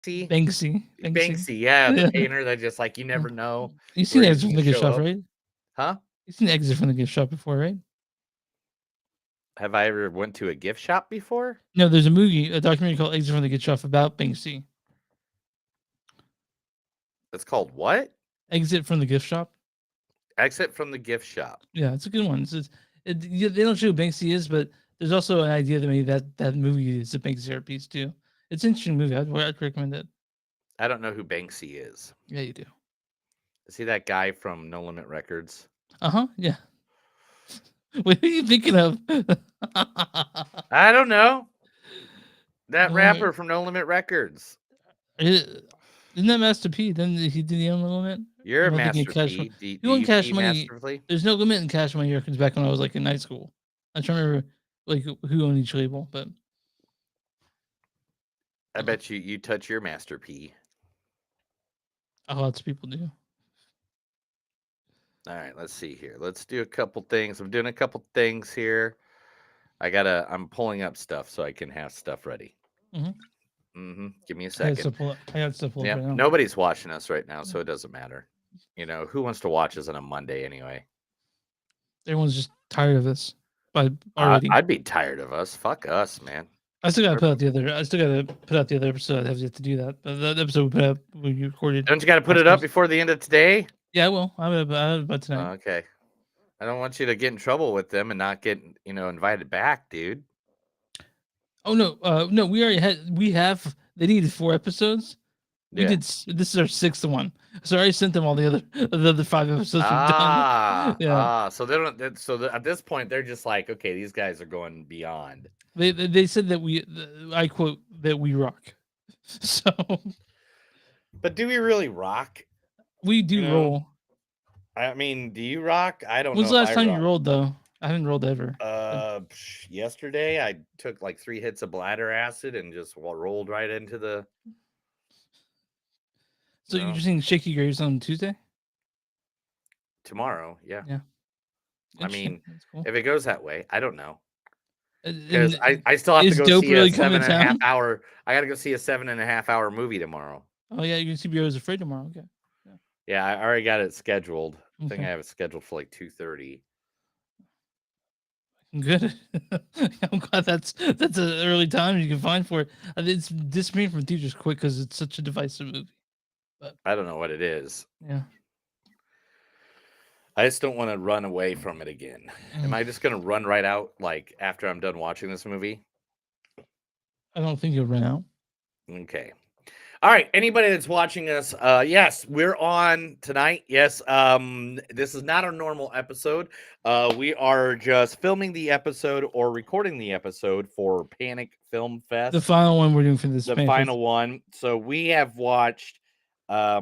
Banksy, yeah, the Yeah. painter that just like you never know You seen where the he's exit from gonna the gift show shop, up. right? Huh? You seen the exit from the gift shop before, right? Have I ever went to a gift shop before? No, there's a documentary called Exit from the Gift Shop about Banksy. It's called what? Exit from the Gift Shop. Exit from the gift shop. Yeah, it's a good one. They don't show who Banksy is, but there's also an idea that maybe that movie is a Banksy piece too. It's an interesting movie. I'd recommend it. I don't know who Banksy is. Yeah, you do. Is he that guy from No Limit Records? Uh-huh. Yeah. What are you thinking of? I don't know. That No limit. rapper from No Limit Records. Isn't that Master P? Then he did the unlimited. You're a Am I thinking of Master Cash Money? P. Do Who on you Cash pee Money? masterfully? There's no limit in Cash Money records back when I was like in high school. I'm trying to remember like who owned each label, but I bet you touch your Master P. lots of people do. All right, let's see here. Let's do a couple things. I'm doing a couple things here. I'm pulling up stuff so I can have stuff ready. Mm-hmm. Give me a second. I got stuff pulled up Yep. right now. Nobody's watching us right now, so it doesn't matter. Who wants to watch us on a Monday anyway? Everyone's just tired of this, but already. I'd be tired of us. Fuck us, man. I still gotta put out the other. I still gotta put out the other episode. I have yet to do that. But that episode we put out, we recorded. Don't you got to put it up before the end of today? Yeah, I will. I will by tonight. Okay. I don't want you to get in trouble with them and not get invited back, dude. Oh no, no. We already had. We have. They needed 4 episodes. We Yeah. did. This is our 6th one. So I already sent them all the other 5 episodes we've done. Yeah. So they don't. At this point, they're just like, okay, these guys are going beyond. They said that I quote, that we rock. So But do we really rock? we do roll. I mean, do you rock? I don't know. When's the if last I time rock. you rolled though? I haven't rolled ever. Yesterday I took like 3 hits of bladder acid and just rolled right into the. So you're just seeing Shaky Graves on Tuesday? Tomorrow, yeah. Yeah. I mean, cool. if it goes that way, I don't know. Because I still have to go see really a 7.5 hour. I got to go see a 7.5 hour movie tomorrow. Oh yeah, you're gonna see Bear's Afraid tomorrow. Okay. Yeah, I already got it scheduled. I think I have it scheduled for like 2:30. Good. I'm glad that's an early time you can find for it. It's disappearing from theaters quick because it's such a divisive movie. But I don't know what it is. Yeah. I just don't want to run away from it again. Am I just gonna run right out like after I'm done watching this movie? I don't think you'll run out. Okay. All right. Anybody that's watching us, yes, we're on tonight. Yes. This is not a normal episode. We are just filming the episode or recording the episode for Panic Film Fest. The final one we're doing for this. The final one. So we have watched I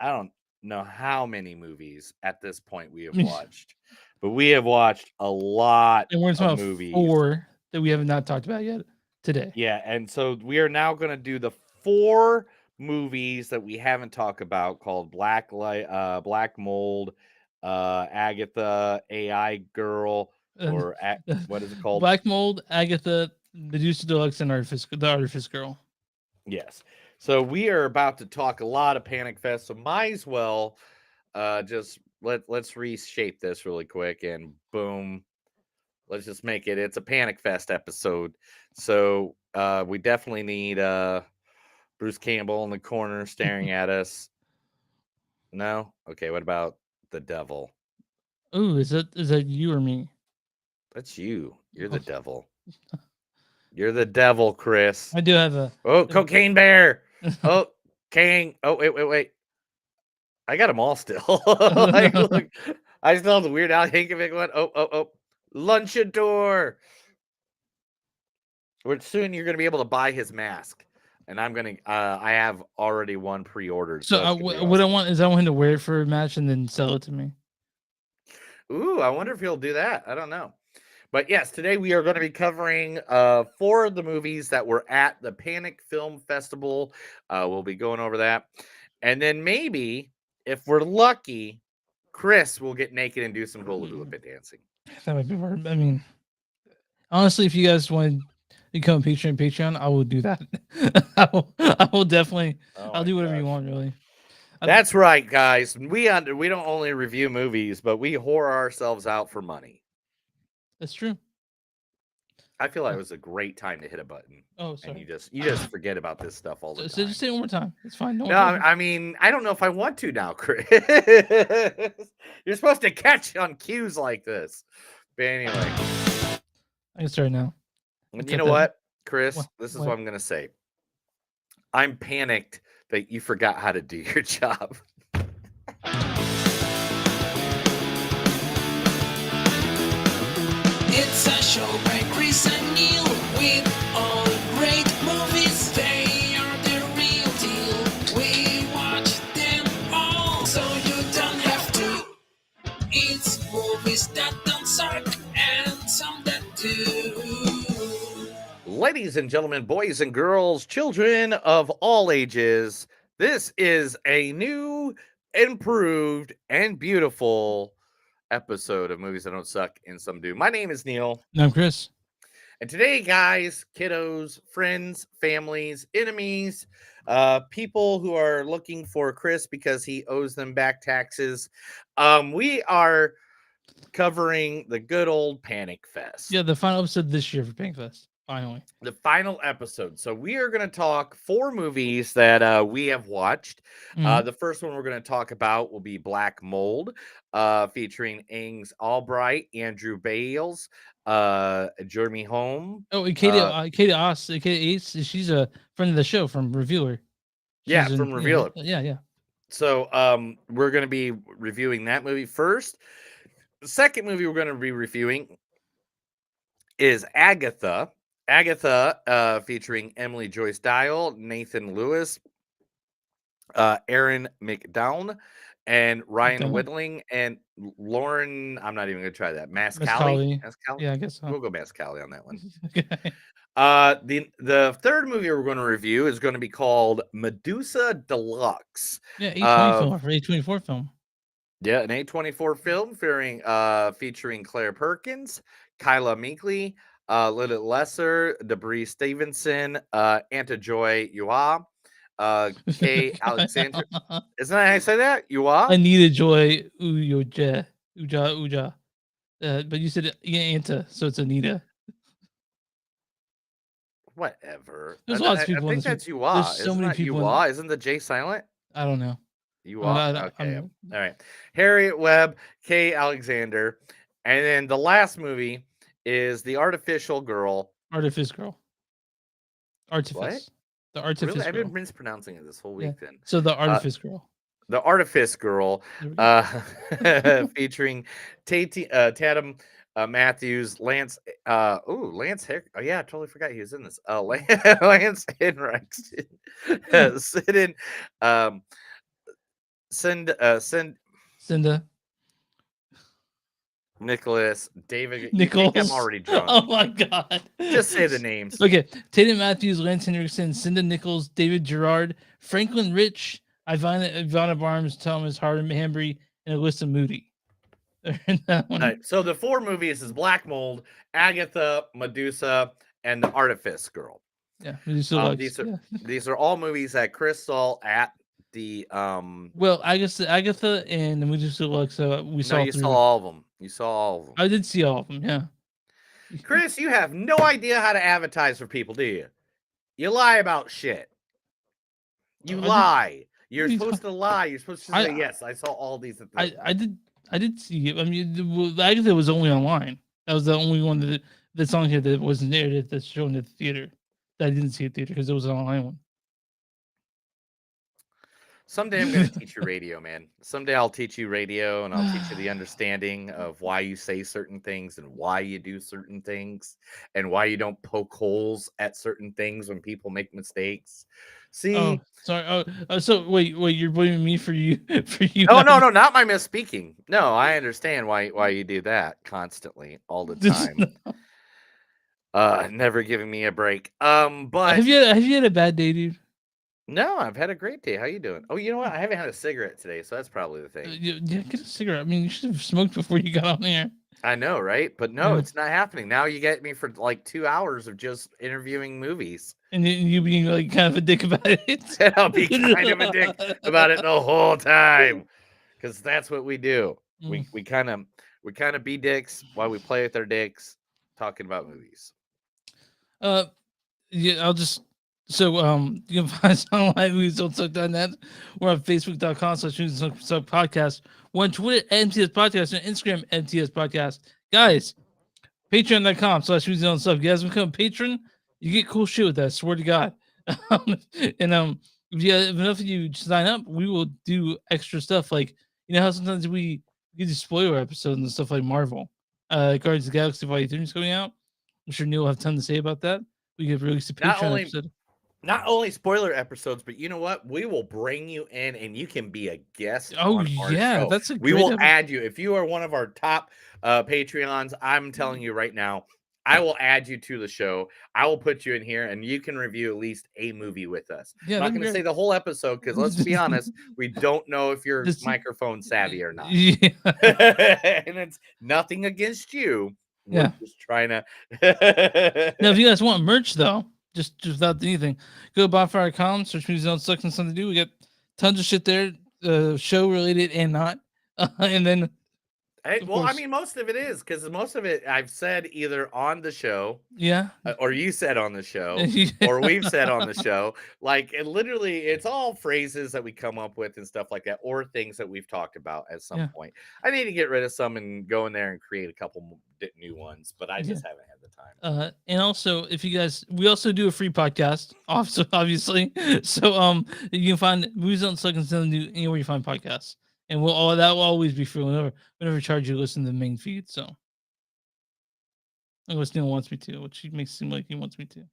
don't know how many movies at this point we have watched. But we have watched a lot of movies. 4 that we have not talked about yet today. Yeah, and so we are now going to do the 4 movies that we haven't talked about called Black Mold, Agatha, AI Girl, or what is it called? Black Mold, Agatha, Medusa Deluxe, and the Artifice Girl. Yes. So we are about to talk a lot of Panic Fest, so might as well just let's reshape this really quick and boom. Let's just make it. It's a Panic Fest episode. So we definitely need Bruce Campbell in the corner staring at us. No? Okay, what about the devil? Oh, is that you or me? That's you. You're the devil. You're the devil, Chris. I do have a Cocaine Bear. Oh, King. Oh, wait. I got them all still. Like, look, I still have the Weird Al Yankovic one. Oh. Lunchador. Soon you're going to be able to buy his mask. And I'm going to, I have already one pre-ordered. So what I want is I want him to wear it for a match and then sell it to me. Ooh, I wonder if he'll do that. I don't know. But yes, today we are going to be covering 4 of the movies that were at the Panic Film Festival. We'll be going over that. And then maybe, if we're lucky, Chris will get naked and do some hula hoop dancing. That might be hard. I mean, honestly, if you guys want become a Patreon, I will do that. I will definitely. Oh I'll my do whatever you gosh. want, really. That's right, guys. We don't only review movies, but we whore ourselves out for money. That's true. I feel like it was a great time to hit a button, Oh, and sorry. you just forget about this stuff all the So time. just say it one more time. It's fine. No No, one's watching. I mean, I don't know if I want to now, Chris. You're supposed to catch on cues like this. But anyway, I can start now. and you Cut know that. what, Chris? What? This is what What? I'm going to say. I'm panicked that you forgot how to do your job. It's a show by Chris and Neil with all great movies. They are the real deal. We watch them all, so you don't have to. It's movies that don't suck and some that do. Ladies and gentlemen, boys and girls, children of all ages, this is a new, improved, and beautiful episode of Movies That Don't Suck and Some Do. My name is Neil. No, I'm Chris. And today, guys, kiddos, friends, families, enemies, people who are looking for Chris because he owes them back taxes, we are covering the good old Panic Fest. Yeah, the final episode this year for Pink Fest. Finally. The final episode. So we are going to talk 4 movies that we have watched. Mhm. The first one we're going to talk about will be Black Mold, featuring Ings Albright, Andrew Bales, Jeremy Home. Oh, and Katie Oss, Katie Ace, she's a friend of the show from Reviewer. Yeah, She's from Reviewer. Yeah. So we're going to be reviewing that movie first. The second movie we're going to be reviewing is Agatha. Agatha, featuring Emily Joyce Dial, Nathan Lewis, Aaron McDowell, and Ryan McDowell. Whitling, and Lauren. I'm not even going to try that. Mascali. Mascali. Yeah, I guess so. We'll go Mascali on that one. Okay. The third movie we're going to review is going to be called Medusa Deluxe. Yeah, A24 for A24 film. Yeah, an A24 film featuring Claire Perkins, Kyla Meekley, Lilith Lesser, Debris Stevenson, Anta Joy Yua, Kay Alexander. Isn't that how I say that? Yua? Anita Joy Uja. But you said Anta, so it's Anita. Whatever. There's lots of people. I think that's Yua. There's so Isn't many that people. Yua? Isn't the J silent? I don't know. Yua. Okay. All right. Harriet Webb, Kay Alexander, and then the last movie is The Artificial Girl. Artifice Girl. Artifice. What? The Artifice Really? I've Girl. been mispronouncing it this whole week then. So the Artifice Girl. The Artifice Girl, featuring Tatum Matthews, Lance. Lance Hick. Oh yeah, I totally forgot he was in this. Lance Henriksen, Sidon, Cinda. Nicholas, David. Nichols. You think I'm already drunk. Oh my god. Just say the names. Okay. Tatum Matthews, Lance Henriksen, Cinda Nichols, David Gerard, Franklin Rich, Ivana Barnes, Thomas Hambry, and Alyssa Moody. All right, so the 4 movies is Black Mold, Agatha, Medusa, and The Artifice Girl. Yeah, Medusa these are all movies that Chris saw at the Well, I guess Agatha and the Medusa Deluxe. We saw. You saw all of them. You saw all of them. I did see all of them. Yeah. Chris, you have no idea how to advertise for people, do you? You lie about shit. You lie. You're supposed to lie. You're supposed to say yes. I saw all these. I did see it. I mean, Agatha was only online. That was the only one that's on here that wasn't there that's shown at the theater. That I didn't see at theater because it was an online one. Someday I'm going to teach you radio, man. Someday I'll teach you radio, and I'll teach you the understanding of why you say certain things and why you do certain things and why you don't poke holes at certain things when people make mistakes. See? Oh, sorry. So wait, you're blaming me for you Oh, no, not my misspeaking. No, I understand why you do that constantly all the time. Never giving me a break. But have you had a bad day, dude? No, I've had a great day. How you doing? Oh, you know what? I haven't had a cigarette today, so that's probably the thing. Yeah, get a cigarette. I mean, you should have smoked before you got on there. I know, right? But no, it's not happening. Now you get me for like 2 hours of just interviewing movies. And you being like kind of a dick about it. And I'll be kind of a dick about it the whole time. Because that's what we do. Mm. We kind of be dicks while we play with our dicks talking about movies. Yeah, I'll just you can find us online moviesdon'tsuck.net. We're on Facebook.com/moviesdon'tsuck podcast. We're on Twitter MTS Podcast and Instagram MTS Podcast. Guys, Patreon.com/moviesdon'tsuck. You guys become a patron, you get cool shit with that. Swear to God. And if enough of you sign up, we will do extra stuff. Like you know how sometimes we do spoiler episodes and stuff like Marvel, Guardians of the Galaxy Volume 3 is coming out. I'm sure Neil will have a ton to say about that. We could release a Patreon episode. Not only spoiler episodes, but you know what? We will bring you in, and you can be a guest. Oh on our yeah, show. that's a We great will add you if you are one of our top Patreons. I'm telling you right now, I will add you to the show. I will put you in here, and you can review at least a movie with us. Yeah, I'm not going to say the whole episode because let's be honest, we don't know if you're microphone savvy or not. Yeah. And it's nothing against you. We're just trying to. Now, if you guys want merch, though, just without anything, go to bonfire.com, search Movies Don't Suck and Something to Do. We got tons of shit there, show related and not. And then, well, I mean, most of it is because most of it I've said either on the show, or you said on the show, or we've said on the show. Like, it literally, it's all phrases that we come up with and stuff like that, or things that we've talked about at some point. I need to get rid of some and go in there and create a couple new ones, but I just haven't had the time. And also, if you guys, we also do a free podcast, also obviously. So you can find Movies Don't Suck and Something to Do anywhere you find podcasts. And that will always be free whenever charge you to listen to the main feed. So unless Neil wants me to, which he makes it seem like he wants me to.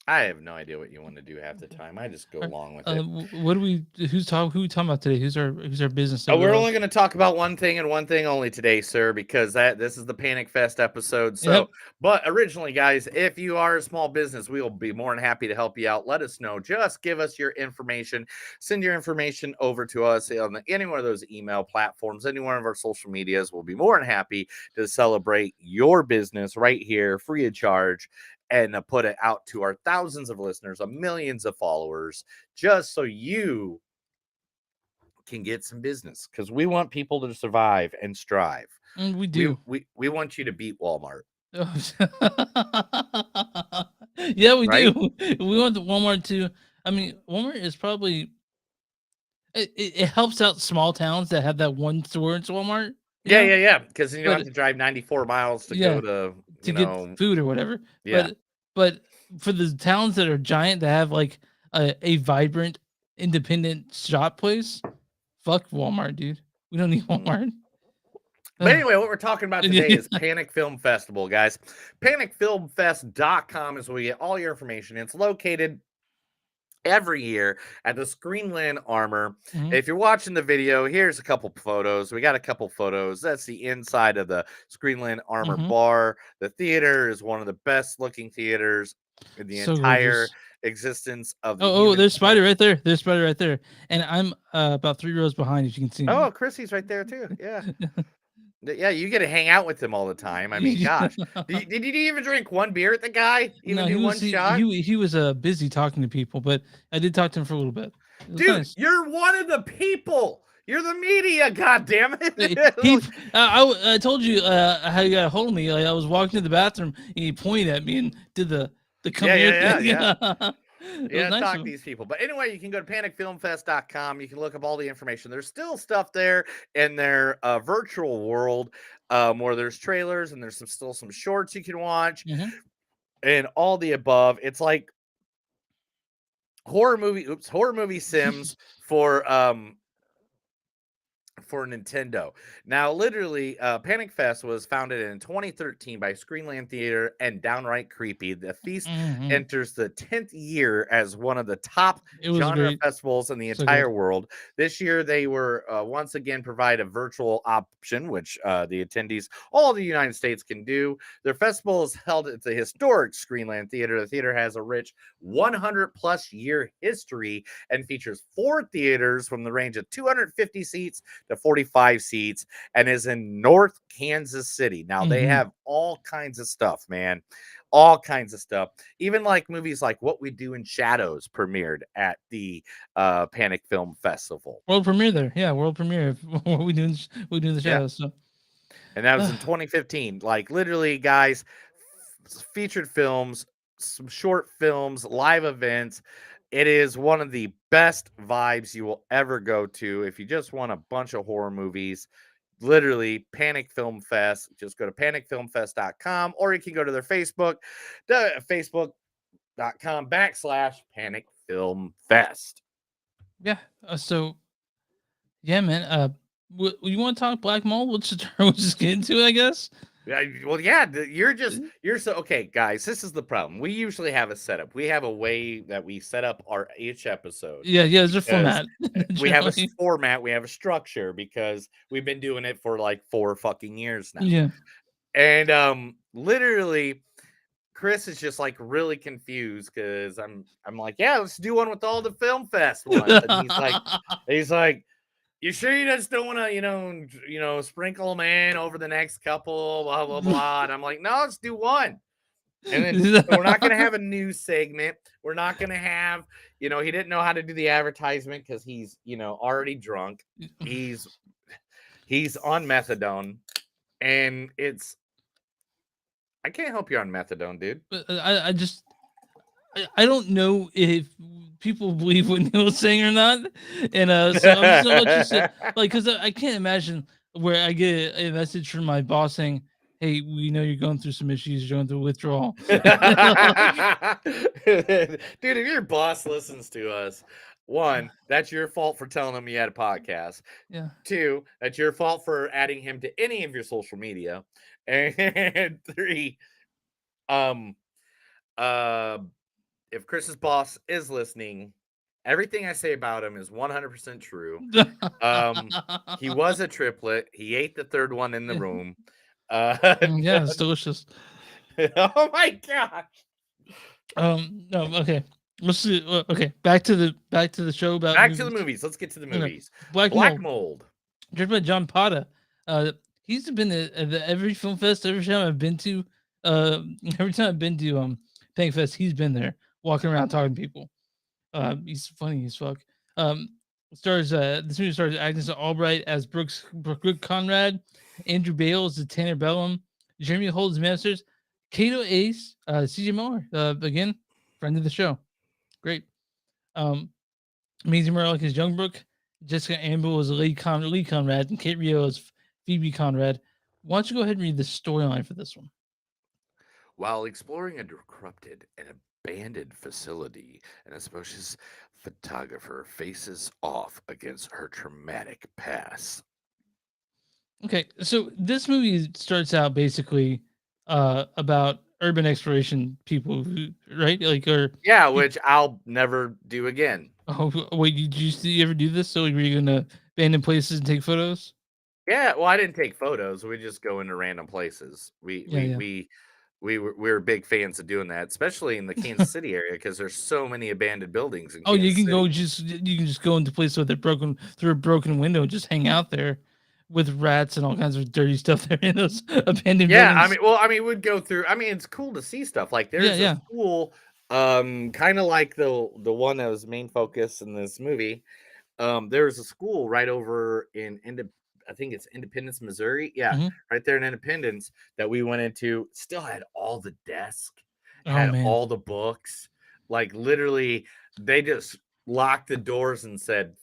I have no idea what you want to do half the time. I just go along with it. What do we? Who are we talking about today? Who's our business? We're only going to talk about one thing and one thing only today, sir, because this is the Panic Fest episode. So, but originally, guys, if you are a small business, we will be more than happy to help you out. Let us know. Just give us your information. Send your information over to us on any one of those email platforms, any one of our social medias. We'll be more than happy to celebrate your business right here, free of charge, and put it out to our thousands of listeners, millions of followers, just so you can get some business, because we want people to survive and strive. And we do. We want you to beat Walmart. Yeah, we do. We want the Walmart to. I mean, Walmart is probably. It helps out small towns that have that one store in Walmart. Yeah. Because you don't have to drive 94 miles to go to get food or whatever. Yeah. But for the towns that are giant that have like a vibrant independent shop place, fuck Walmart, dude. We don't need Walmart. But anyway, what we're talking about today is Panic Film Festival, guys. PanicFilmFest.com is where you get all your information. It's located every year at the Screenland Armor. If you're watching the video, here's a couple photos. We got a couple photos. That's the inside of the Screenland Armor bar. The theater is one of the best looking theaters in the entire existence of the there's Spider right there. There's Spider right there. And I'm about 3 rows behind, if you can see me. Oh, Chrissy's right there too. Yeah. Yeah, you get to hang out with him all the time. I mean, gosh. Did you even drink one beer at the guy? Even do one shot? He was busy talking to people, but I did talk to him for a little bit. Dude, nice. You're one of the people. You're the media, goddamn it. I told you how you got a hold of me. Like, I was walking to the bathroom and he pointed at me and did the come here thing. Yeah, nice talk to these people. But anyway, you can go to panicfilmfest.com. You can look up all the information. There's still stuff there in their virtual world where there's trailers and there's still some shorts you can watch and all the above. It's like horror movie sims for Nintendo. Now, literally, Panic Fest was founded in 2013 by Screenland Theater and Downright Creepy. The feast enters the 10th year as one of the top genre festivals in the entire world. This year, they were once again provide a virtual option, which the attendees all the United States can do. Their festival is held at the historic Screenland Theater. The theater has a rich 100-plus year history and features 4 theaters from the range of 250 seats to 45 seats and is in North Kansas City. Now they Mhm. have all kinds of stuff, man. All kinds of stuff. Even like movies like What We Do in Shadows premiered at the Panic Film Festival. World premiere there. Yeah, world premiere of what we do in the Yeah. shadows. So And that was in 2015. Like literally, guys, featured films, some short films, live events. It is one of the best vibes you will ever go to if you just want a bunch of horror movies. Literally, Panic Film Fest. Just go to panicfilmfest.com, or you can go to their Facebook, facebook.com/Panic Film Fest. yeah. So yeah, man. You want to talk Black Mold? We'll just get into it, I guess. Yeah, well, yeah, you're so okay, guys. This is the problem. We usually have a setup. We have a way that we set up our each episode Yeah, yeah. There's a because format. we have a generally. format, we have a structure because we've been doing it for like 4 fucking years now. Yeah. And literally Chris is just like really confused because I'm like, yeah, let's do one with all the film fest ones. And he's like, you sure you just don't want to, sprinkle them in over the next couple, blah, blah, blah. And I'm like, no, let's do one. And then we're not going to have a news segment. We're not going to have, he didn't know how to do the advertisement because he's, already drunk. He's on methadone. And I can't help you on methadone, dude. But I don't know if people believe what Neil's saying or not, and so I'm just gonna let you say, like, because I can't imagine where I get a message from my boss saying, "Hey, we know you're going through some issues, you're going through withdrawal." Dude, if your boss listens to us, 1, that's your fault for telling him you had a podcast. Yeah. 2, that's your fault for adding him to any of your social media. And 3, if Chris's boss is listening, everything I say about him is 100% true. He was a triplet. He ate the third one in the room. Yeah, it's delicious. Oh my gosh. No, okay. Let's see. Okay, back to the show about Back to the movies. Let's get to the Okay. movies. Black Black Mold. Mold. Directed by John Pata. He's been at every film fest, every time I've been to, every time I've been to Panic Fest, he's been there, walking around talking to people. He's funny as fuck. This movie stars Agnes Albright as Brooke Conrad, Andrew Bale as the Tanner Bellum, Jeremy Holds Masters, Kato Ace, CJ Miller, again, friend of the show. Great. Maisie Murdoch as Youngbrook, Jessica Amble as Lee Conrad, and Kate Rio as Phoebe Conrad. Why don't you go ahead and read the storyline for this one? While exploring a decrepit and abandoned facility, an atrocious photographer faces off against her traumatic past. Okay, so this movie starts out basically about urban exploration people, right? Like, yeah, which I'll never do again. Oh wait, did you ever do this? So were you gonna abandon places and take photos? Yeah, well, I didn't take photos. We just go into random places. We were big fans of doing that, especially in the Kansas City area because there's so many abandoned buildings in Oh, Kansas you can City. just go into places with a broken through a broken window and just hang out there with rats and all kinds of dirty stuff there in those abandoned buildings. We'd go through. I mean, it's cool to see stuff. Like there's Yeah. a school, kind of like the one that was main focus in this movie. There was a school right over in I think it's Independence, Missouri. Yeah, Mhm. right there in Independence that we went into. Still had all the desks, Oh had man. all the books. Like literally, they just locked the doors and said,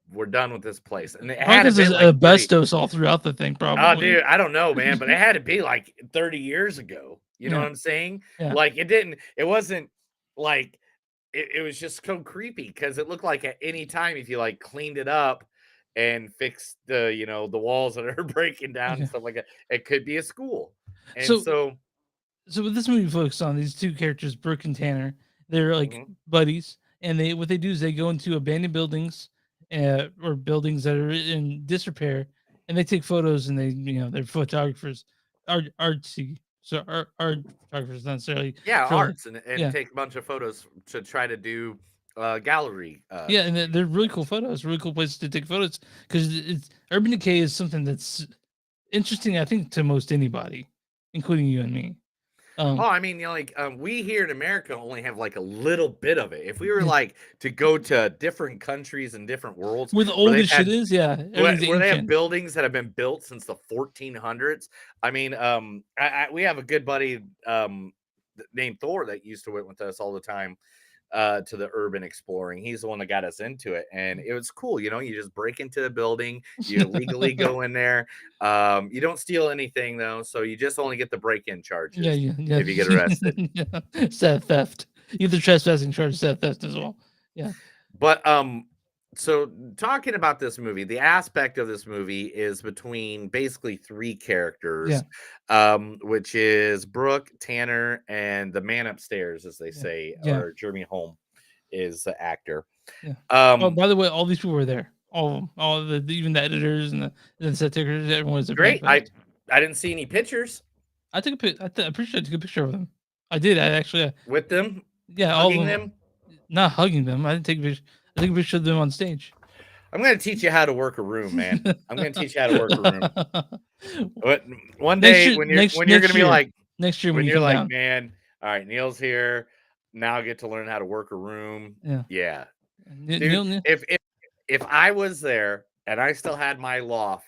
"We're done with this place." And it had Because to be there's like 30 asbestos all throughout the thing, Oh, probably. dude, I don't know, man, but it had to be like 30 years ago. You know Yeah. what I'm saying? Yeah. Like it wasn't like it was just so creepy because it looked like at any time if you like cleaned it up and fixed the walls that are breaking down Yeah. and stuff like that, it could be a school. And So so with this movie focused on these two characters, Brooke and Tanner, they're like Mhm. buddies, and what they do is they go into abandoned buildings, or buildings that are in disrepair, and they take photos, and they're photographers, artsy, so art photographers, not necessarily Yeah, for like, arts and yeah, take a bunch of photos to try to do gallery. Yeah, and they're really cool photos, really cool places to take photos because it's urban decay is something that's interesting, I think, to most anybody, including you and me. Oh, I mean, like we here in America only have like a little bit of it. If we were Yeah. like to go to different countries and different worlds Where the where they've oldest shit had is, yeah, everything's where they have ancient. buildings that have been built since the 1400s. I mean, we have a good buddy named Thor that used to went with us all the time to the urban exploring. He's the one that got us into it, and it was cool. You know, you just break into the building, you illegally go in there. You don't steal anything though, so you just only get the break-in Yeah, charges yeah. if you get arrested. Yeah. Set theft. Either trespassing charge, set theft as well. Yeah. But so talking about this movie, the aspect of this movie is between basically three characters, which is Brooke, Tanner, and the man upstairs, as they say, Yeah. or Jeremy Holm is the actor. Yeah. Oh, by the way, all these people were there. All of them. All the even the editors and the set takers, everyone was there. Great. I didn't see any pictures. I took a pic. I'm pretty sure I took a picture of them. I did. I actually. With them. Yeah, all of them. Not hugging them. I didn't take a picture. I took a picture of them on stage. I'm going to teach you how to work a room, man. I'm going to teach you how to work a room. But one day when you're going to be like next year when you're like, down. man, all right, Neil's here. Now I get to learn how to work a room. Yeah. Dude, if I was there and I still had my loft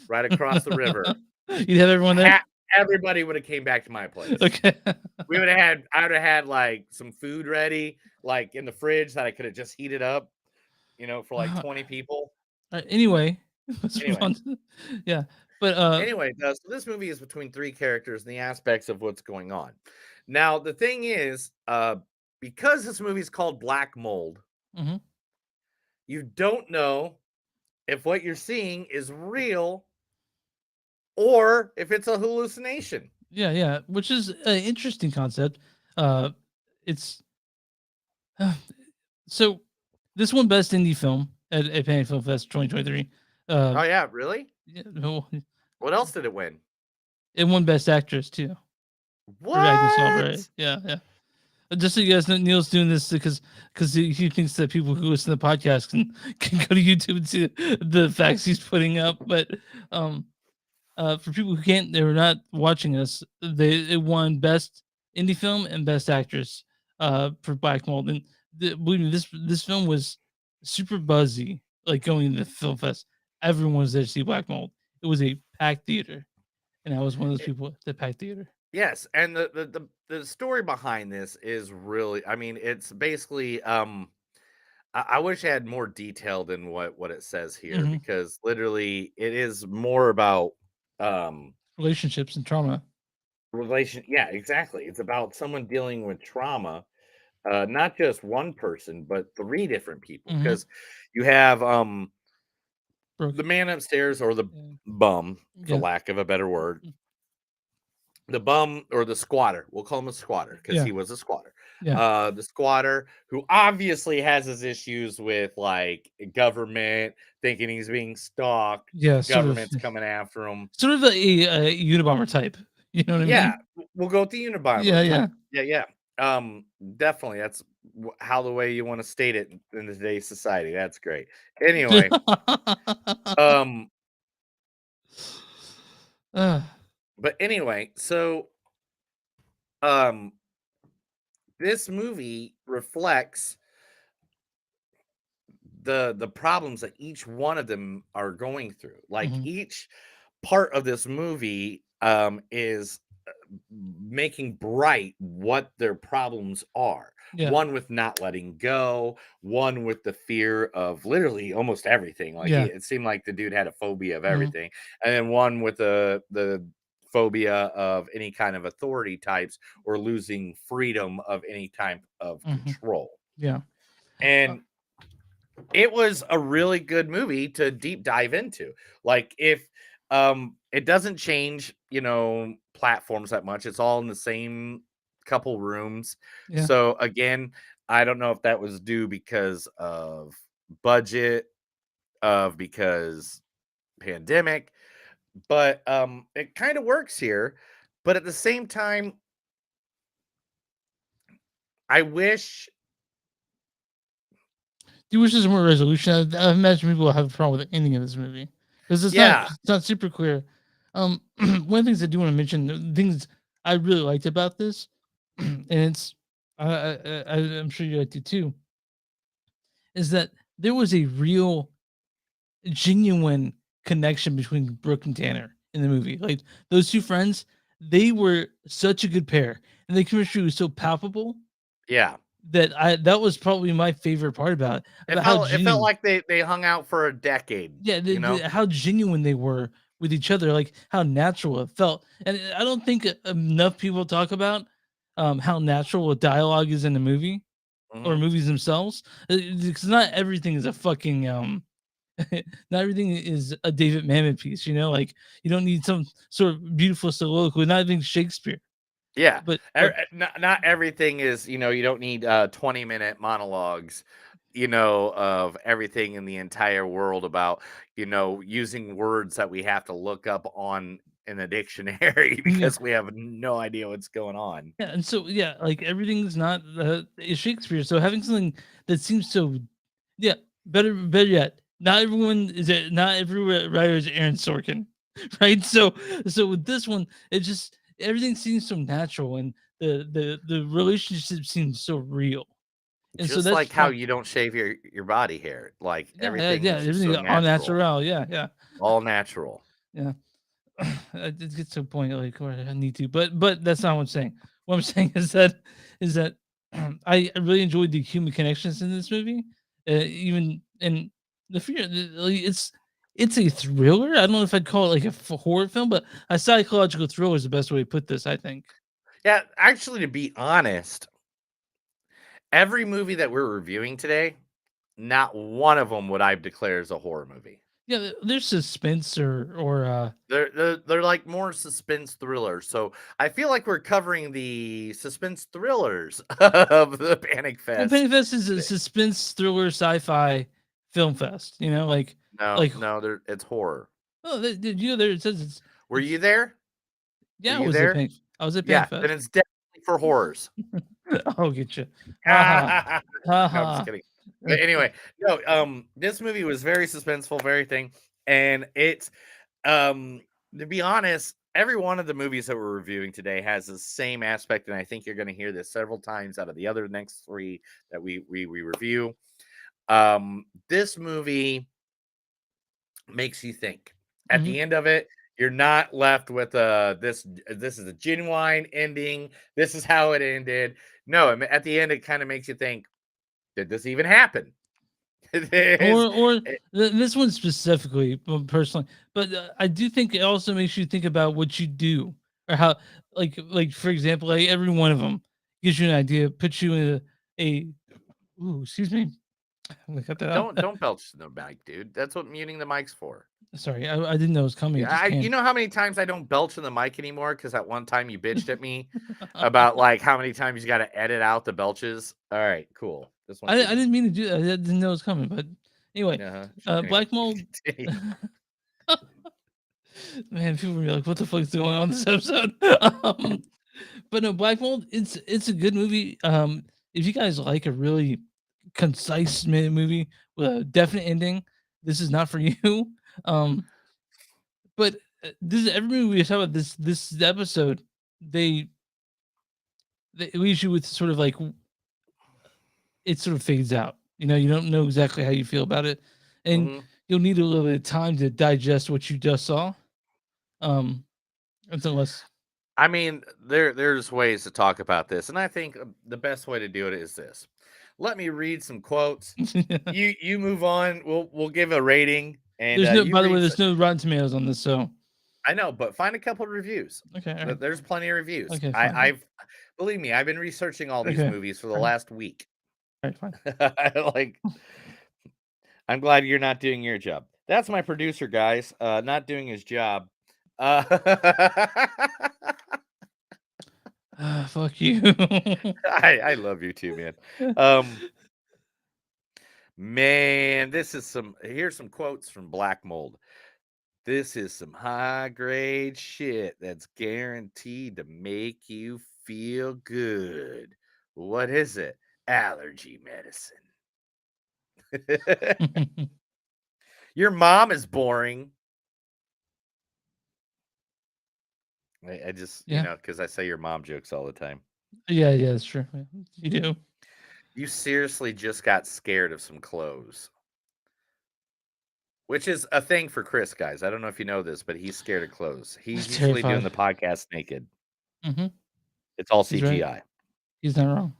right across the river, you'd have everyone there. Everybody would have came back to my place. Okay. I would have had like some food ready, like in the fridge that I could have just heated up, you know, for like 20 people. Anyway. Yeah. But anyway, so this movie is between three characters and the aspects of what's going on. Now, the thing is, because this movie is called Black Mold, you don't know if what you're seeing is real or if it's a hallucination. Yeah, which is an interesting concept. It's so this won Best Indie Film at Panic Film Fest 2023. Oh yeah, really? Yeah. No, what else did it win? It won Best Actress too. What? Right? Yeah. Just so you guys know, Neil's doing this because he thinks that people who listen to the podcast can go to YouTube and see the facts he's putting up. But for people who can't, they're not watching us. It won Best Indie Film and Best Actress for Black Mold, and believe me, this film was super buzzy. Like going to the film fest, everyone was there to see Black Mold. It was a packed theater, and I was one of those people that packed theater. Yes, and the story behind this is really, I mean, it's basically I wish I had more detail than what it says here because literally it is more about relationships and trauma. Yeah, exactly. It's about someone dealing with trauma, not just one person, but three different people because you have the man upstairs or the bum, for lack of a better word. The bum or the squatter, we'll call him a squatter because he was a squatter. The squatter who obviously has his issues with like government, thinking he's being stalked. Government's coming after him. Sort of a Unabomber type. You know what I mean? Yeah, we'll go with the Unabomber. Yeah. Definitely. That's how the way you want to state it in today's society. That's great. Anyway, but anyway, so this movie reflects the problems that each one of them are going through. Like each part of this movie is making bright what their problems are. One with not letting go, one with the fear of literally almost everything. Like it seemed like the dude had a phobia of everything. And then one with the phobia of any kind of authority types or losing freedom of any type of control. And it was a really good movie to deep dive into. Like if it doesn't change, you know, platforms that much. It's all in the same couple rooms. So again, I don't know if that was due because of budget, because pandemic, but it kind of works here. But at the same time, I wish do wish there's more resolution. I imagine people will have a problem with the ending of this movie because Yeah, it's not super clear. One of the things I do want to mention, the things I really liked about this, and it's I'm sure you liked it too, is that there was a real genuine connection between Brooke and Tanner in the movie. Like those two friends, they were such a good pair, and the chemistry was so palpable yeah. that that was probably my favorite part about it, about how It felt genuine, like they hung out for a decade. yeah, You know. how genuine they were with each other, like how natural it felt. And I don't think enough people talk about how natural a dialogue is in the movie or Hmm. movies themselves, because not everything is a fucking not everything is a David Mamet piece, you know. Like you don't need some sort of beautiful soliloquy. Not even Shakespeare, Yeah, but not everything is, you don't need 20-minute monologues, of everything in the entire world about, using words that we have to look up on in the dictionary yeah, because we have no idea what's going on. yeah. And so yeah, like everything's not is Shakespeare. So having something that seems so, yeah, better yet, not every writer is Aaron Sorkin, right? So with this one, it just everything seems so natural, and the relationship seems so real, and so Just that's like how fun. you don't shave your body hair, like Yeah, everything yeah, is just everything so all natural, natural. Yeah, yeah, all natural. yeah. It gets to a point like where I need to, but that's not what I'm saying. What I'm saying is that I really enjoyed the human connections in this movie, even and the fear. Like, it's a thriller. I don't know if I'd call it like a horror film, but a psychological thriller is the best way to put this. I think. Yeah, actually, to be honest, every movie that we're reviewing today, not one of them would I declare as a horror movie. Yeah, there's suspense or They're like more suspense thrillers. So I feel like we're covering the suspense thrillers of the Panic well, Fest. Pennyfest is a suspense thriller sci-fi film fest. You know, No, like no, it's horror. oh, you know, there it says Were it's you there? Were yeah, you there? I was at Yeah, Pennyfest. then it's definitely for horrors. I'll get you. Ha ha. No, Ha I'm just ha. kidding. But anyway, no, this movie was very suspenseful, very thing, and it's um to be honest, every one of the movies that we're reviewing today has the same aspect, and I think you're going to hear this several times out of the other next three that we review. This movie makes you think. At Mhm. the end of it, you're not left with this is a genuine ending. This is how it ended. No, at the end, it kind of makes you think, did this even happen? Is Or this one specifically, personally, but I do think it also makes you think about what you do or how, like for example, like every one of them gives you an idea, puts you in a ooh, excuse me, I'm gonna cut that out. don't belch to the mic, dude. That's what muting the mic's for. Sorry, I didn't know it was coming. It Yeah, just you came. know how many times I don't belch in the mic anymore because at one time you bitched at me about like how many times you got to edit out the belches. All right, cool. This one I didn't mean to do that. I didn't know it was coming, but anyway, Uh-huh. Anyway, Black Mold. continue. Man, people were like, "What the fuck is going on this episode?" um, but no, Black Mold. It's a good movie. If you guys like a really concise minute movie with a definite ending, this is not for you. Um, but this is every movie we talk about this episode. They they leaves you with sort of like it sort of fades out. You know, you don't know exactly how you feel about it, and Mhm. you'll need a little bit of time to digest what you just saw. Um, unless I mean, there's ways to talk about this, and I think the best way to do it is this. Let me read some quotes. You move on. We'll give a rating, and there's no. you By the way, read. there's no Rotten Tomatoes on this, so I know, but find a couple of reviews. okay, all right, There's plenty of reviews. okay, fine, fine. I've believe me, I've been researching all these Okay, movies for the all right, last week. all right, fine. Like, I'm glad you're not doing your job. That's my producer, guys. Not doing his job. Uh, Fuck you. I love you too, man. Um, man, here's some quotes from Black Mold. This is some high grade shit that's guaranteed to make you feel good. What is it? Allergy medicine. Your mom is boring. I just, Yeah. because I say your mom jokes all the time. Yeah, that's true. Yeah, you do. You seriously just got scared of some clothes, which is a thing for Chris, guys. I don't know if you know this, but he's scared of clothes. He's He's usually doing terrified. the podcast naked. Hmm. It's all He's right. CGI. He's not wrong.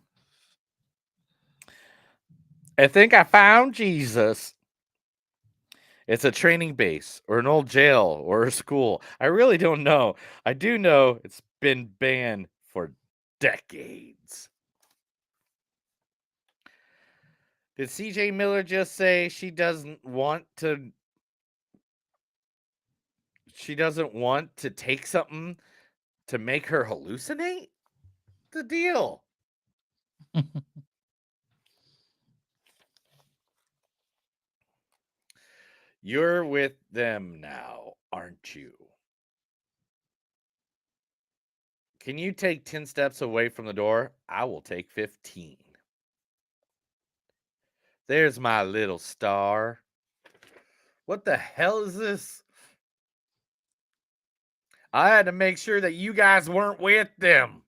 I think I found Jesus. It's a training base or an old jail or a school. I really don't know. I do know it's been banned for decades. Did CJ Miller just say she doesn't want to take something to make her hallucinate? The deal. You're with them now, aren't you? Can you take 10 steps away from the door? I will take 15. There's my little star. What the hell is this? I had to make sure that you guys weren't with them.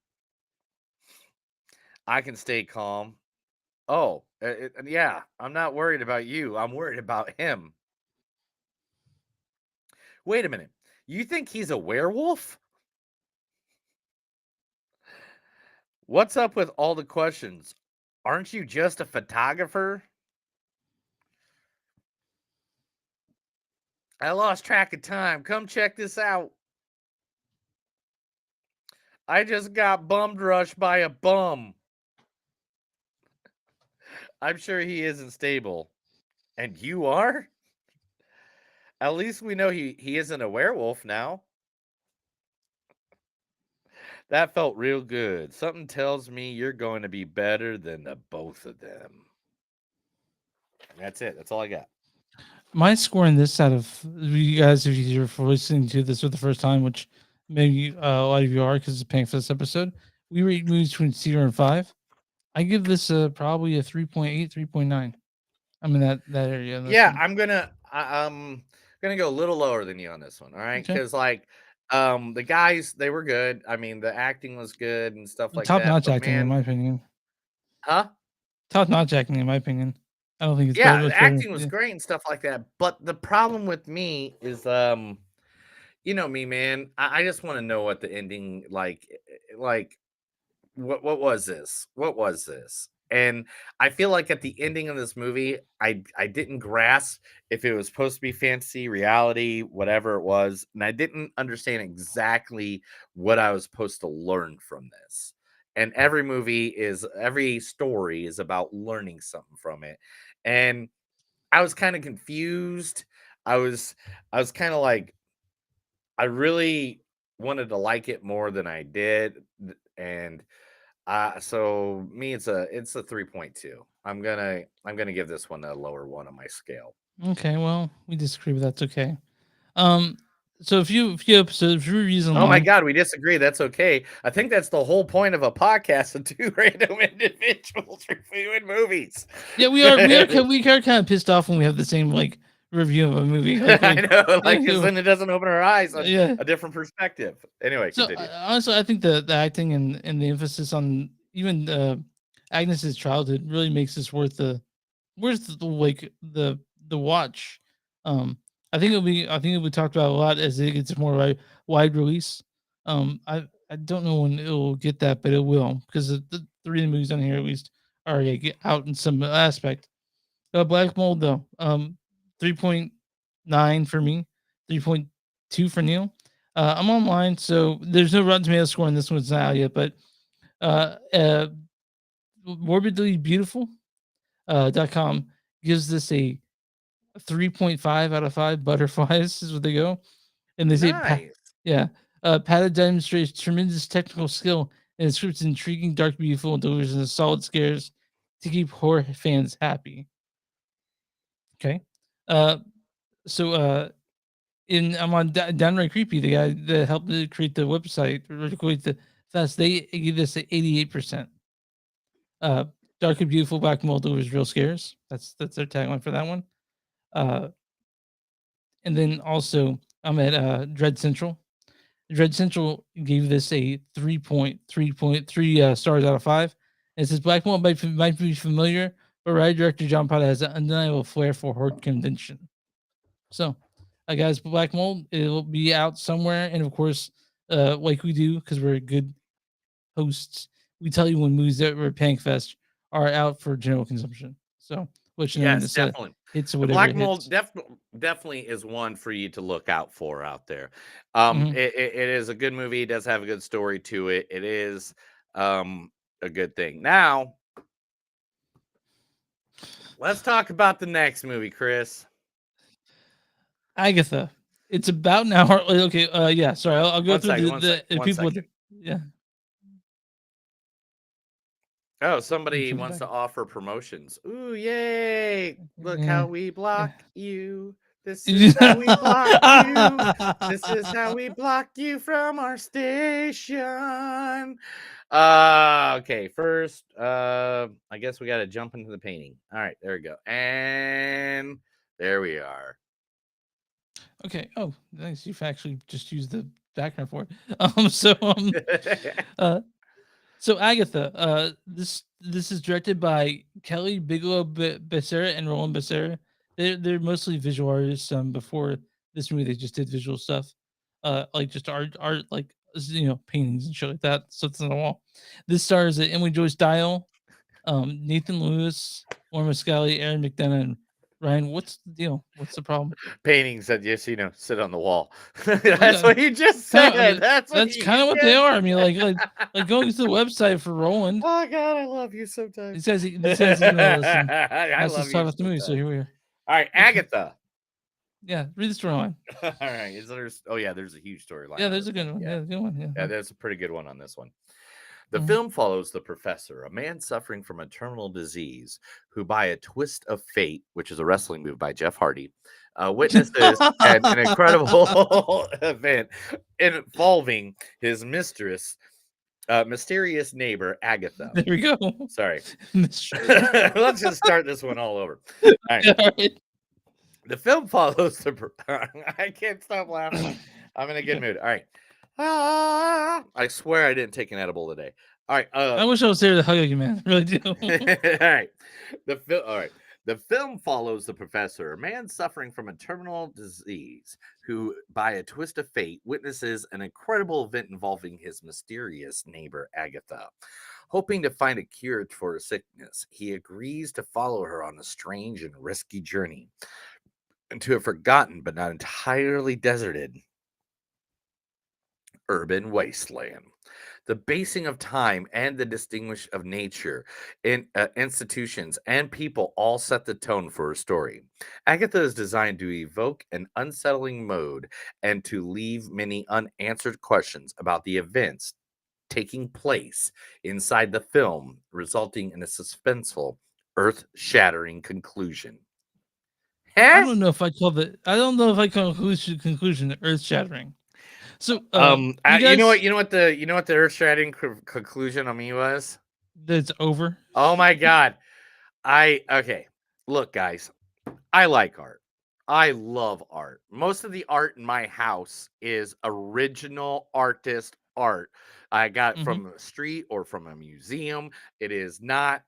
I can stay calm. Oh, yeah, I'm not worried about you. I'm worried about him. Wait a minute. You think he's a werewolf? What's up with all the questions? Aren't you just a photographer? I lost track of time. Come check this out. I just got bummed rushed by a bum. I'm sure he isn't stable. And you are? At least we know he isn't a werewolf now. That felt real good. Something tells me you're going to be better than the both of them. That's it. That's all I got. My score in this out of you guys, if you're listening to this for the first time, which maybe a lot of you are because it's paying for this episode, we rate movies between 0 and 5. I give this probably a 3.8, 3.9. I'm in that area. Yeah, I'm gonna go a little lower than you on this one. All right, Okay. because the guys, they were good. I mean, the acting was good and stuff like Top that. notch But acting, in man, my opinion. huh? Top notch acting, in my opinion. I don't think it's Yeah, much the better. acting was Yeah. great and stuff like that. But the problem with me is, you know me, man. I just want to know what the ending like. What was this? What was this? And I feel like at the ending of this movie, I didn't grasp if it was supposed to be fantasy, reality, whatever it was, and I didn't understand exactly what I was supposed to learn from this. And every story is about learning something from it. And I was kind of confused. I was kind of like I really wanted to like it more than I did. And so me, it's a 3.2. I'm gonna give this one a lower one on my scale. Okay, well, we disagree, but that's okay. Um, so a few episodes, a few reasons Oh my why. god, we disagree. That's okay. I think that's the whole point of a podcast of two random individuals reviewing movies. Yeah, we are kind of pissed off when we have the same like review of a movie. I know, Yeah, because then it doesn't open our eyes on yeah. a different perspective. Anyway, So continue. honestly, I think the acting and the emphasis on even Agnes's childhood really makes this worth the like the watch. Um, I think it'll be talked about a lot as it gets more wide release. I don't know when it will get that, but it will because the three of the movies on here at least are get out in some aspect. Black Mold though, 3.9 for me, 3.2 for Neil. I'm online, so there's no Rotten Tomatoes score on this one. It's not out yet, but uh, uh, morbidly beautiful .com gives this a 3.5 out of 5 butterflies is what they go. And they say, Nice. yeah, Pata demonstrates tremendous technical skill and the script's intriguing, dark, beautiful, and delivers in solid scares to keep horror fans happy. Okay. Uh, so I'm on Downright Creepy, the guy that helped to create the website, or create the fest. They give this at 88%. Dark and beautiful black mold delivers real scares. That's their tagline for that one. Uh, and then also I'm at Dread Central. Dread Central gave this a 3.3 stars out of 5. And it says Black Mold might be familiar, but writer director John Potter has an undeniable flair for horror convention. So, guys, Black Mold, it'll be out somewhere. And of course, like we do, because we're good hosts, we tell you when movies that were Panic Fest are out for general consumption. So, let you know when Yes, this definitely. hits The whatever Black it Mold hits. definitely is one for you to look out for out there. Mhm. It is a good movie. It does have a good story to it. It is a good thing. Now, let's talk about the next movie, Chris. Agatha. It's about an hour. Okay, yeah. Sorry, I'll go One through second, one second, the one people. second. Yeah, Oh, you somebody turn it wants back. to offer promotions. Ooh, yay! Look Yeah, how we block you. This is how we block you. This is how we block you from our station. Okay, first, I guess we got to jump into the painting. All right, there we go. And there we are. Okay. Oh, nice. You've actually just used the background for it. Uh, so Agatha. This is directed by Kelly Bigelow Becerra and Roland Becerra. They're mostly visual artists. Before this movie, they just did visual stuff. Like just art, like paintings and shit like that. So it's on the wall. This stars Emily Joyce Dial, Nathan Lewis, Lauren Muscali, Aaron McDonough, and Ryan. What's the deal? What's the problem? Paintings that just sit on the wall. Well, That's what you just said. That's what that's you kind of what they just are. I mean, like going to the website for Roland. Oh God, I love you sometimes. This says email us and I asked us love to you talk about the movie. So sometimes. here we are. All right, Agatha. Yeah, read the storyline. All right, is there? Oh yeah, there's a huge storyline. Yeah, on there's this a good one. one. Yeah, Yeah, good one. yeah, Yeah. that's a pretty good one on this one. The Mhm. film follows the professor, a man suffering from a terminal disease, who, by a twist of fate, which is a wrestling move by Jeff Hardy, witnesses an incredible event involving his mysterious neighbor Agatha. There we go. Sorry. Mystery. Let's just start this one all over. All right. All right. The film follows the. I can't stop laughing. I'm in a good mood. All right. I swear I didn't take an edible today. All right. I wish I was there to hug you, man. I really do. All right. All right. The film follows the professor, a man suffering from a terminal disease, who, by a twist of fate, witnesses an incredible event involving his mysterious neighbor Agatha. Hoping to find a cure for her sickness, he agrees to follow her on a strange and risky journey into a forgotten but not entirely deserted urban wasteland. The basing of time and the distinguish of nature in institutions and people all set the tone for her story. Agatha is designed to evoke an unsettling mode and to leave many unanswered questions about the events taking place inside the film, resulting in a suspenseful, earth-shattering conclusion. I Huh? don't know if I call conclusion earth shattering. So you You know guys, what? You know what the earth-shattering conclusion on me was? that's over. Oh my god! Okay. Look, guys, I like art. I love art. Most of the art in my house is original artist art. I got Hmm. from the street or from a museum. It's not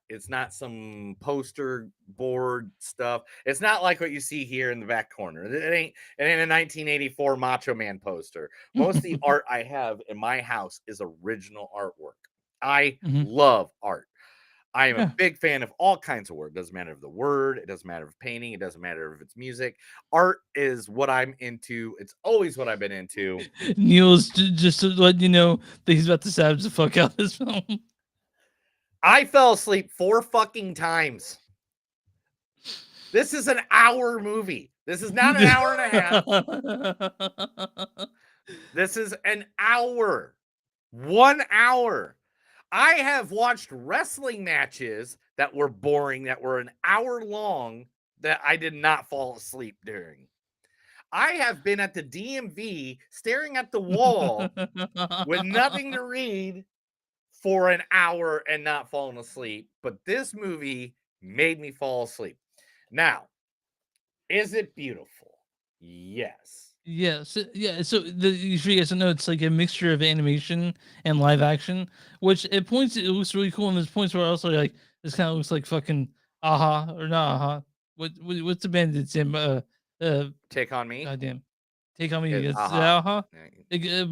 some poster board stuff. It's not like what you see here in the back corner. It ain't a 1984 Macho Man poster. Most of the art I have in my house is original artwork. I Hmm. love art. I am a Yeah. big fan of all kinds of work. It doesn't matter if the word, it doesn't matter if painting, it doesn't matter if it's music. Art is what I'm into. It's always what I've been into. Neil's just to let you know that he's about to savage the fuck out of this film. I fell asleep 4 fucking times. This is an hour movie. This is not an hour and a half. This is an hour. 1 hour. I have watched wrestling matches that were boring, that were an hour long, that I did not fall asleep during. I have been at the DMV staring at the wall with nothing to read for an hour and not falling asleep, but this movie made me fall asleep. Now, is it beautiful? Yes. Yeah, so you sure you guys don't know it's like a mixture of animation and live action, which at points it looks really cool, and there's points where also like this kind of looks like fucking aha or not aha. What's the band that's in Take on Me. goddamn Take on Me? Is It's aha. aha.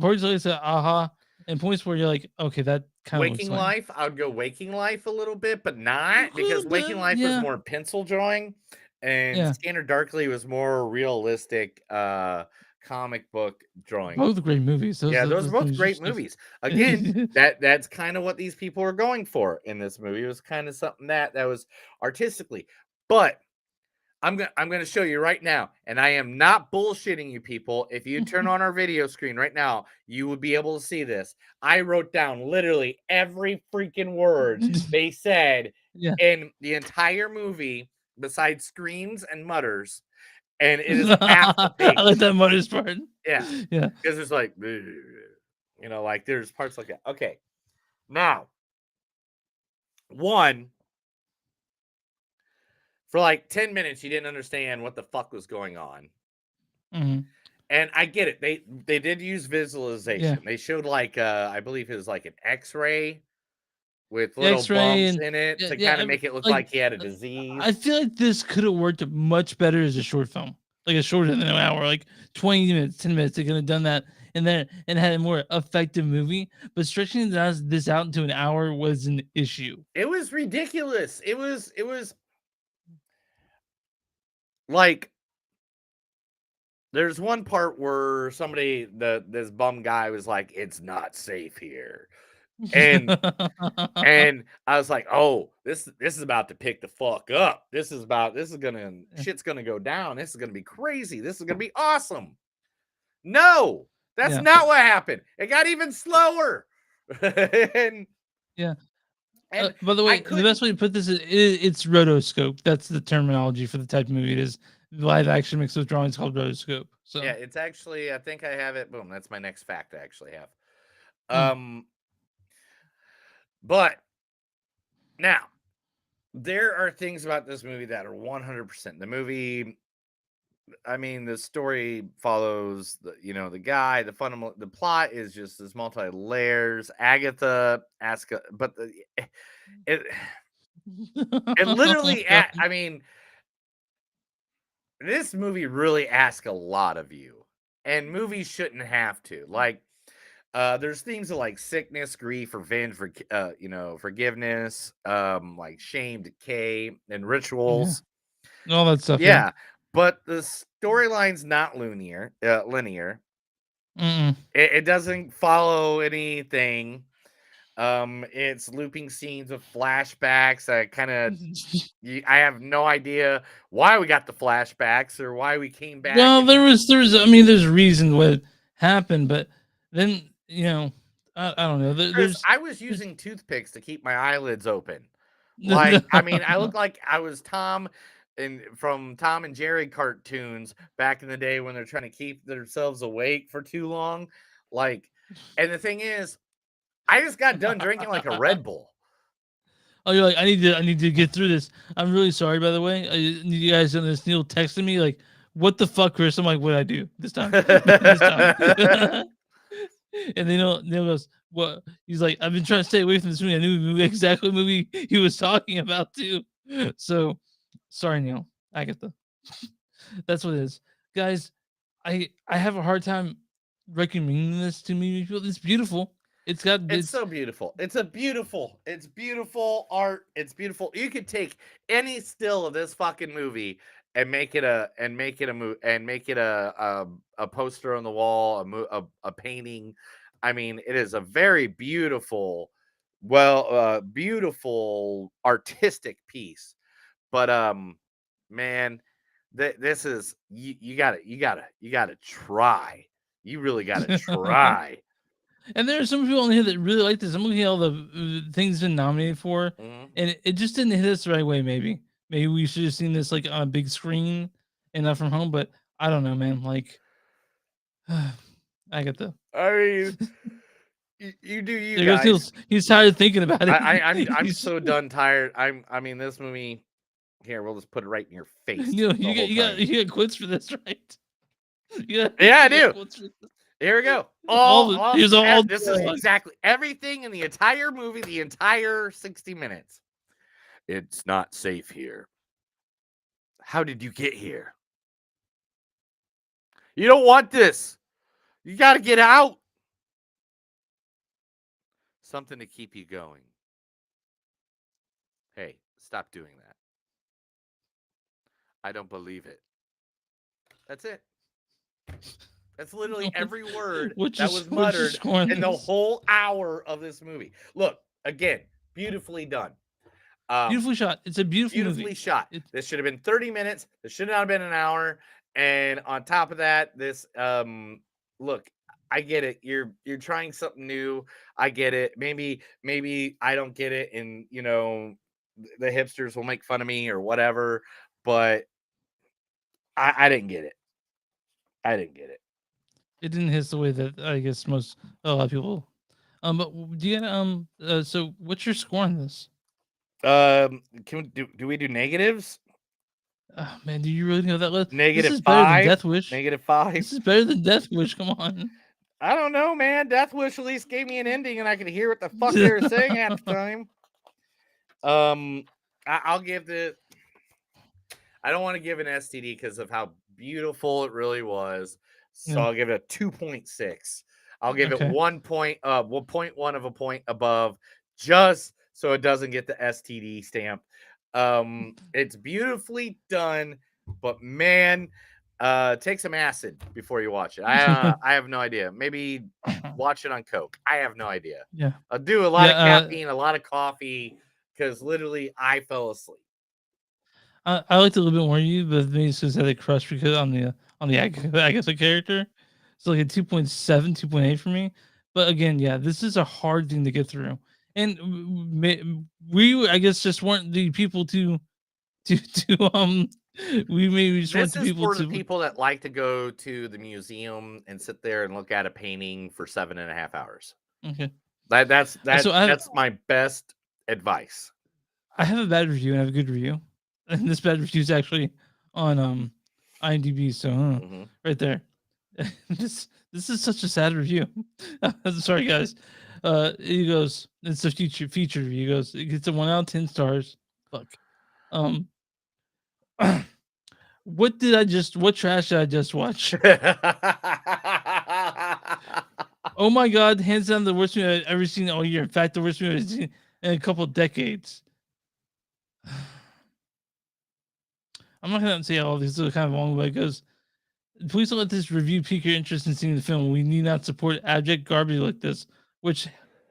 Points like it's aha, and points where you're like, okay, that kind of looks Waking lame. Life, I would go Waking Life a little bit, but not because Little Waking bit, Life was yeah. more pencil drawing, and Yeah, Scanner Darkly was more realistic comic book drawing. both great movies. Yeah, those are both movies great are stiff. movies. Again, that's kind of what these people are going for in this movie. It was kind of something that was artistically. But I'm gonna show you right now, and I am not bullshitting you people. If you turn on our video screen right now, you would be able to see this. I wrote down literally every freaking word they said Yeah. in the entire movie, besides screams and mutters, and it is half the page. I like that Mutters part. Yeah. Yeah. Because it's like, like there's parts like that. Okay. Now, one, for like 10 minutes, you didn't understand what the fuck was going on. Hmm. And I get it. They did use visualization. Yeah. They showed like I believe it was like an X-ray with The little X-ray bumps and in it yeah, to yeah, kind of make it look like he had a disease. I feel like this could have worked much better as a short film, like a shorter than an hour, like 20 minutes, 10 minutes. They could have done that and then and had a more effective movie. But stretching this out into an hour was an issue. It was ridiculous. It was like there's one part where this bum guy was like, "It's not safe here," and I was like, "Oh, this is about to pick the fuck up. Shit's gonna go down. This is gonna be crazy. This is gonna be awesome." No, that's Yeah. not what happened. It got even slower. and Yeah. and By the I way, the couldn't. best way to put this is it's rotoscope. That's the terminology for the type of movie it is. Live action mixed with drawings called rotoscope. So Yeah, it's actually. I think I have it. Boom. That's my next fact. I actually have. Mm. But now there are things about this movie that are 100%. The movie, I mean, the story follows the guy. The plot is just this multi layers. Agatha but it it literally. God. I mean, this movie really asks a lot of you, and movies shouldn't have to. Like, there's themes of like sickness, grief, revenge, forgiveness, like shame, decay, and Yeah. rituals. All that stuff. Yeah, but the storyline's not linear. Linear. Mm-mm. It doesn't follow anything. It's looping scenes of flashbacks. I have no idea why we got the flashbacks or why we came back. Well, there was. I mean, there's reason what happened, but then I don't know. I was using toothpicks to keep my eyelids open. Like, I mean, I look like I was Tom from Tom and Jerry cartoons back in the day when they're trying to keep themselves awake for too long. Like, and the thing is, I just got done drinking like a Red Bull. Oh, you're like, I need to get through this. I'm really sorry, by the way. You guys know this. Neil texted me like, "What the fuck, Chris?" I'm like, "What did I do this time?" This time. And then Neil goes, "What?" He's like, "I've been trying to stay away from this movie. I knew exactly what movie he was talking about too." So, sorry, Neil. Agatha. That's what it is, guys. I have a hard time recommending this to me. It's beautiful. It's so beautiful. It's beautiful art. It's beautiful. You could take any still of this fucking movie and make it a poster on the wall, a painting. I mean, it is a very beautiful, beautiful artistic piece. But man, this is you gotta try. You really gotta try. And there are some people on here that really like this. I'm looking at all the things been nominated for, and it just didn't hit us the right way. Maybe we should have seen this like on a big screen and not from home. But I don't know, man. Like, I get the. I mean, You do you There goes guys. Niels. He's tired of thinking about it. I'm He's- so done tired. I mean this movie. Here, we'll just put it right in your face. Neil, the whole you got time. you got quotes for this, right? Yeah, I you got do. quotes for this. Here we go. Here's all This is dialogue. exactly everything in the entire movie, the entire 60 minutes. It's not safe here. How did you get here? You don't want this. You got to get out. Something to keep you going. Hey, stop doing that. I don't believe it. That's it. That's literally every word that was muttered in the whole hour of this movie. Look, again, beautifully done. Beautifully shot. It's a beautifully movie. Shot. This should have been 30 minutes. This should not have been an hour. And on top of that, this look, I get it. You're trying something new. I get it. Maybe I don't get it, and you know, the hipsters will make fun of me or whatever, but I didn't get it. I didn't get it. It didn't hit the way that I guess a lot of people. But do you so what's your score on this? Can we do we do negatives? Oh, man, do you really know that list? -5. This is better than Death Wish. -5. This is better than Death Wish. Come on. I don't know, man. Death Wish at least gave me an ending, and I could hear what the fuck they were saying at the time. I'll give the. I don't want to give an STD because of how beautiful it really was, so I'll give it a 2.6. I'll give it 1.1 of a point above, just so it doesn't get the STD stamp. It's beautifully done, but man, take some acid before you watch it. I have no idea. Maybe watch it on Coke. I have no idea. Yeah, I'll do a lot of caffeine, a lot of coffee, because literally I fell asleep. I liked it a little bit more than you, but maybe it's because I had a crush because on the Agatha character. It's like a 2.7, 2.8 for me. But again, yeah, this is a hard thing to get through, and we I guess just weren't the people to we maybe just weren't This the is people for to the people that like to go to the museum and sit there and look at a painting for 7.5 hours. Okay, That's my best advice. I have a bad review and I have a good review, and this bad review is actually on IMDb. So right there, this is such a sad review. Sorry guys. He goes, it's a feature review. He goes, it gets a 1 out of 10 stars. Fuck. What trash did I just watch? Oh my god, hands down the worst movie I've ever seen all year. In fact, the worst movie I've seen in a couple decades. I'm not gonna say all these are kind of long, but it goes, please don't let this review pique your interest in seeing the film. We need not support abject garbage like this, which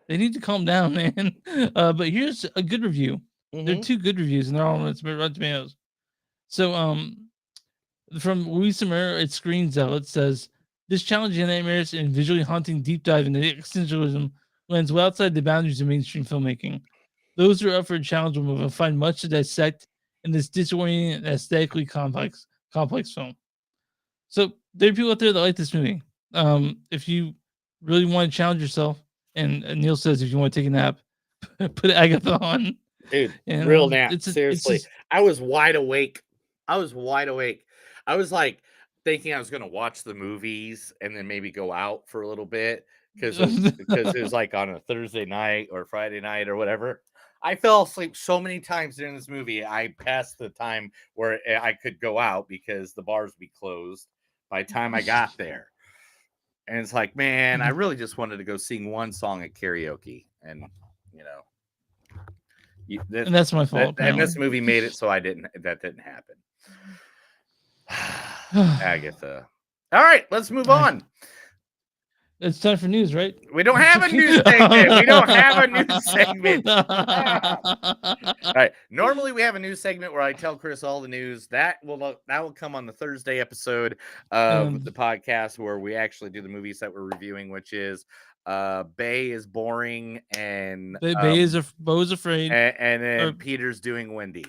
they need to calm down, man. But here's a good review. There are 2 good reviews, and they're all on Rotten Tomatoes. So, from Louisa Murr at Screen Zealot says, this challenging nightmares and visually haunting deep dive into existentialism lands well outside the boundaries of mainstream filmmaking. Those who are up for a challenge will find much to dissect in this disorienting and aesthetically complex film. So there are people out there that like this movie. If you really want to challenge yourself, and Neil says if you want to take a nap, put Agatha on. Dude, and, real nap. Seriously. I was wide awake. I was like thinking I was gonna watch the movies and then maybe go out for a little bit because it was like on a Thursday night or Friday night or whatever. I fell asleep so many times during this movie. I passed the time where I could go out because the bars would be closed by the time I got there. And it's like, man, I really just wanted to go sing one song at karaoke, and you know. And that's my fault. And this movie made it so that didn't happen. Agatha. All right, let's move on. It's time for news, right? We don't have a news segment. All right. Normally we have a news segment where I tell Chris all the news. That will come on the Thursday episode of the podcast where we actually do the movies that we're reviewing, which is Bay is boring and Bo is afraid, and then Peter's doing Wendy.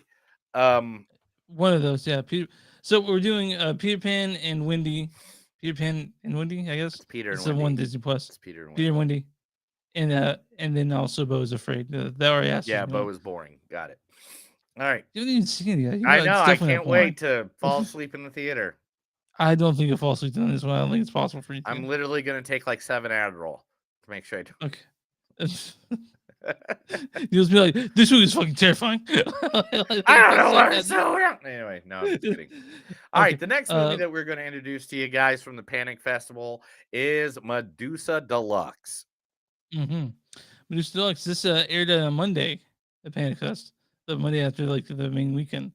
One of those, yeah. Peter. So we're doing Peter Pan and Wendy. Peter Pan and Wendy, I guess. It's Peter and Wendy. It's Wendy. the one Disney Plus. It's Peter and Wendy. and then also Bo is Afraid. That already asked Yeah, me Bo one. is boring. Got it. All right. You haven't even seen it yet. You I know, know. it's I definitely can't a porn. wait to fall asleep in the theater. I don't think you'll fall asleep on this one. I don't think it's possible for you to. I'm literally gonna take like 7 Adderall to make sure I don't. Okay. You'll just be like, this movie is fucking terrifying. I don't know what it's so. Anyway, no, I'm just kidding. All right, Okay, the next movie that we're going to introduce to you guys from the Panic Festival is Medusa Deluxe. Medusa Deluxe. This aired on Monday at Panic Fest, the Monday after like the main weekend.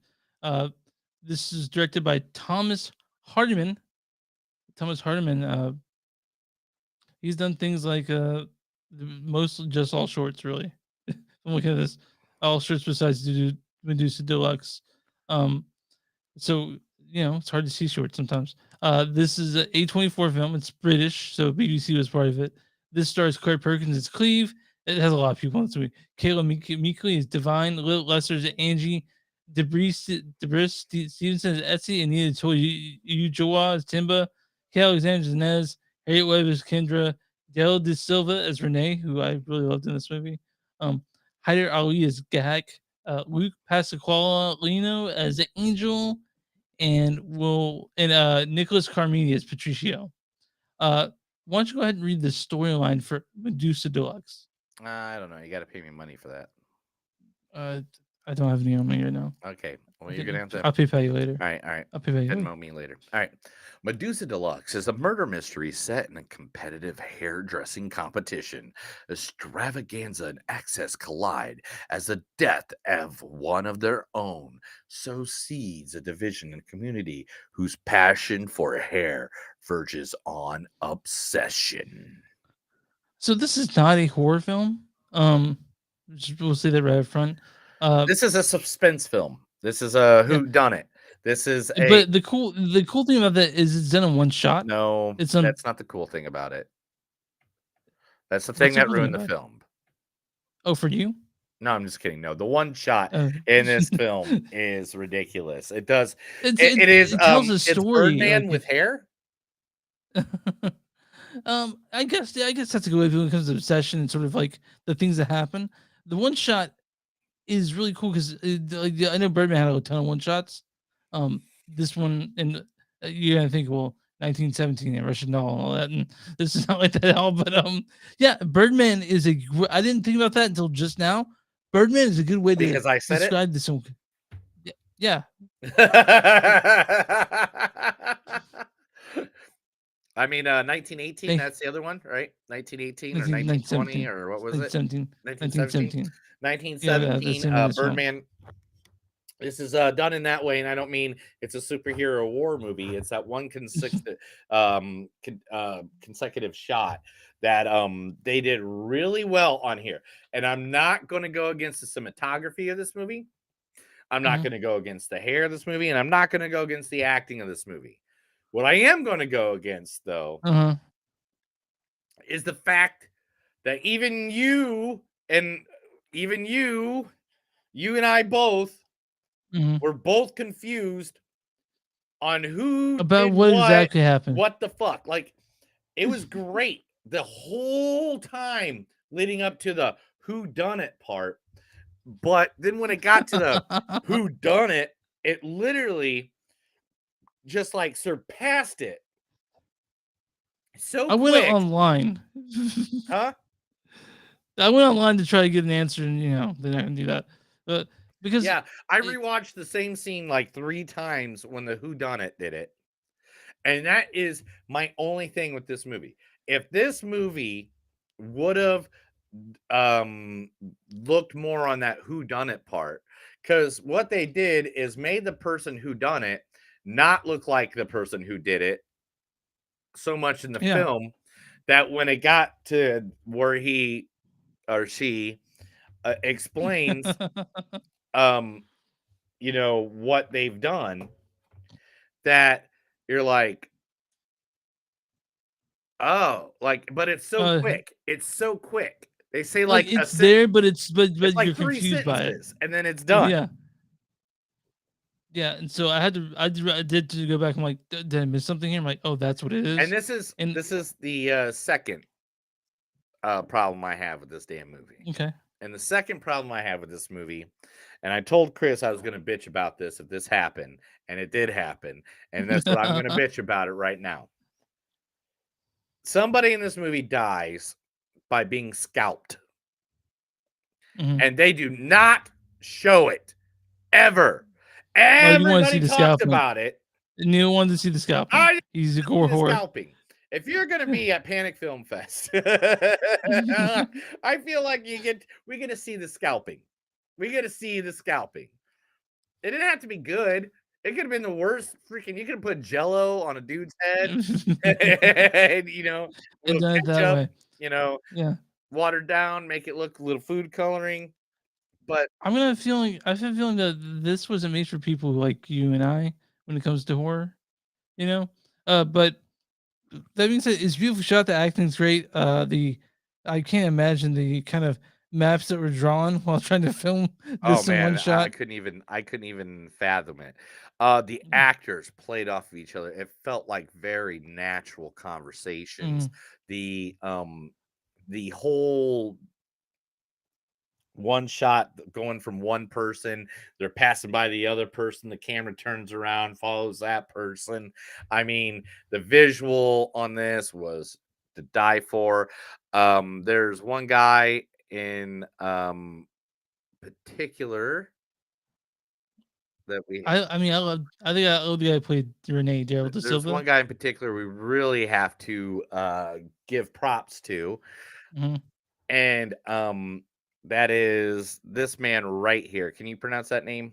This is directed by Thomas Hardiman. Thomas Hardiman. He's done things like mostly just all shorts, really. I'm looking at this, all shorts besides Medusa Deluxe. So it's hard to see shorts sometimes. This is a A24 film. It's British, so BBC was part of it. This stars Claire Perkins as Cleve. It has a lot of people in this movie. Kayla Meekley is Divine. Lil Lester is Angie. Debris Stevenson is Etsy. Anita Ujoa is Timba. Kay Alexander is Nez. Harriet Webb is Kendra. Del De Silva as Renee, who I really loved in this movie. Hyder Ali as Gak. Luke Pasqualino as Angel, and Nicholas Carmini as Patricio. Why don't you go ahead and read the storyline for Medusa Deluxe? I don't know. You got to pay me money for that. I don't have any on me right now. Okay. Well, you're gonna have to. I'll PayPal you later. All right. All right. I'll PayPal you. Venmo me later. All right. Medusa Deluxe is a murder mystery set in a competitive hairdressing competition. Extravaganza and access collide as the death of one of their own sows seeds a division in a community whose passion for hair verges on obsession. So this is not a horror film. We'll say that right up front. This is a suspense film. This is a whodunit. This is a. But the cool thing about that is it's done in one shot. No, It's that's not the cool thing about it. That's the thing that ruined the film. Oh, for you? No, I'm just kidding. No, the one shot in this film is ridiculous. It does. It tells a story. It's Birdman with hair. I guess that's a good way when it comes to obsession and sort of like the things that happen. The one shot is really cool because I know Birdman had a ton of one shots. This one, and you're gonna think, well, 1917 and Russian Doll and all that, and this is not like that at all. But yeah, Birdman is I didn't think about that until just now. Birdman is a good way to describe this one. Yeah. I mean, 1918, that's the other one, right? 1918 or 1920 or what was it? 1917. 1917, Birdman. This is done in that way, and I don't mean it's a superhero war movie. It's that one consecutive shot that they did really well on here. And I'm not going to go against the cinematography of this movie. I'm not going to go against the hair of this movie, and I'm not going to go against the acting of this movie. What I am going to go against, though, is the fact that even you and I both were both confused on who about what exactly happened. What the fuck? Like, it was great the whole time leading up to the who done it part. But then when it got to the who done it, it literally just like surpassed it. So I went online. Huh? I went online to try to get an answer, and they're not gonna do that. But because I rewatched the same scene like 3 times when the whodunit did it. And that is my only thing with this movie. If this movie would have looked more on that whodunit part, because what they did is made the person who done it not look like the person who did it so much in the film that when it got to where he or she explains what they've done, that you're like, oh, like, but it's so quick. It's so quick. They say like it's there, but it's like you're 3 confused by it, and then it's Oh, done. Yeah, and so I did to go back. I'm like, did I miss something here? I'm like, oh, that's what it is. And this is the second problem I have with this damn movie. Okay. And the second problem I have with this movie, and I told Chris I was going to bitch about this if this happened, and it did happen, and that's what I'm going to bitch about it right now. Somebody in this movie dies by being scalped, Mhm. and they do not show it ever. Oh, you want to see Everybody the talks scalping? about it. Neil wanted to see the scalping. I didn't He's a see gore the whore. scalping. If you're gonna be at Panic Film Fest, I feel like we get to see the scalping. We get to see the scalping. It didn't have to be good. It could have been the worst freaking. You could have put Jello on a dude's head, and And little done it that ketchup, way. Yeah. watered down, make it look a little food coloring. But I have a feeling that this wasn't made for people like you and I when it comes to horror, you know? But that being said, it's beautiful shot. The acting's great. I can't imagine the kind of maps that were drawn while trying to film oh this in one man, I shot. couldn't even fathom it. The Mm. actors played off of each other. It felt like very natural conversations. The whole one shot going from one person, they're passing by the other person, the camera turns around, follows that person. I mean, the visual on this was to die for. There's one guy in particular that we I mean, I think I love the guy who played Renee Daryl De there's Silva. one guy in particular we really have to give props to, Mhm. and that is this man right here. Can you pronounce that name?